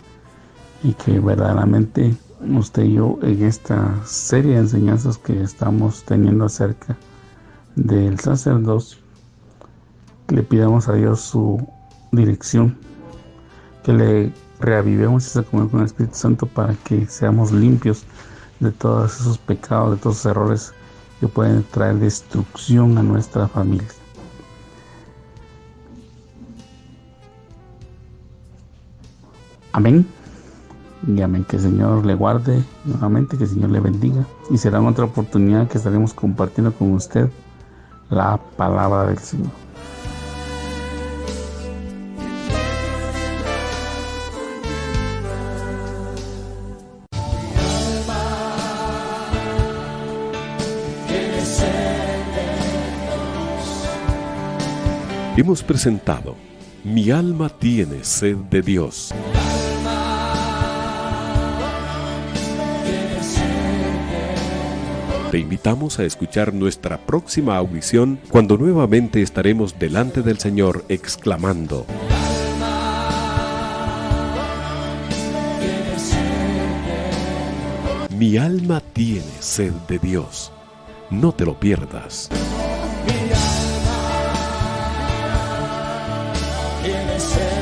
y que verdaderamente usted y yo, en esta serie de enseñanzas que estamos teniendo acerca del sacerdocio, le pidamos a Dios su dirección, que le reavivemos esa comunión con el Espíritu Santo para que seamos limpios de todos esos pecados, de todos esos errores que pueden traer destrucción a nuestra familia. Amén. Y amén. Que el Señor le guarde nuevamente, que el Señor le bendiga. Y será en otra oportunidad que estaremos compartiendo con usted la palabra del Señor. Hemos presentado Mi alma tiene sed de Dios. Te invitamos a escuchar nuestra próxima audición cuando nuevamente estaremos delante del Señor exclamando: Mi alma tiene sed de Dios. No te lo pierdas. Tiene sed.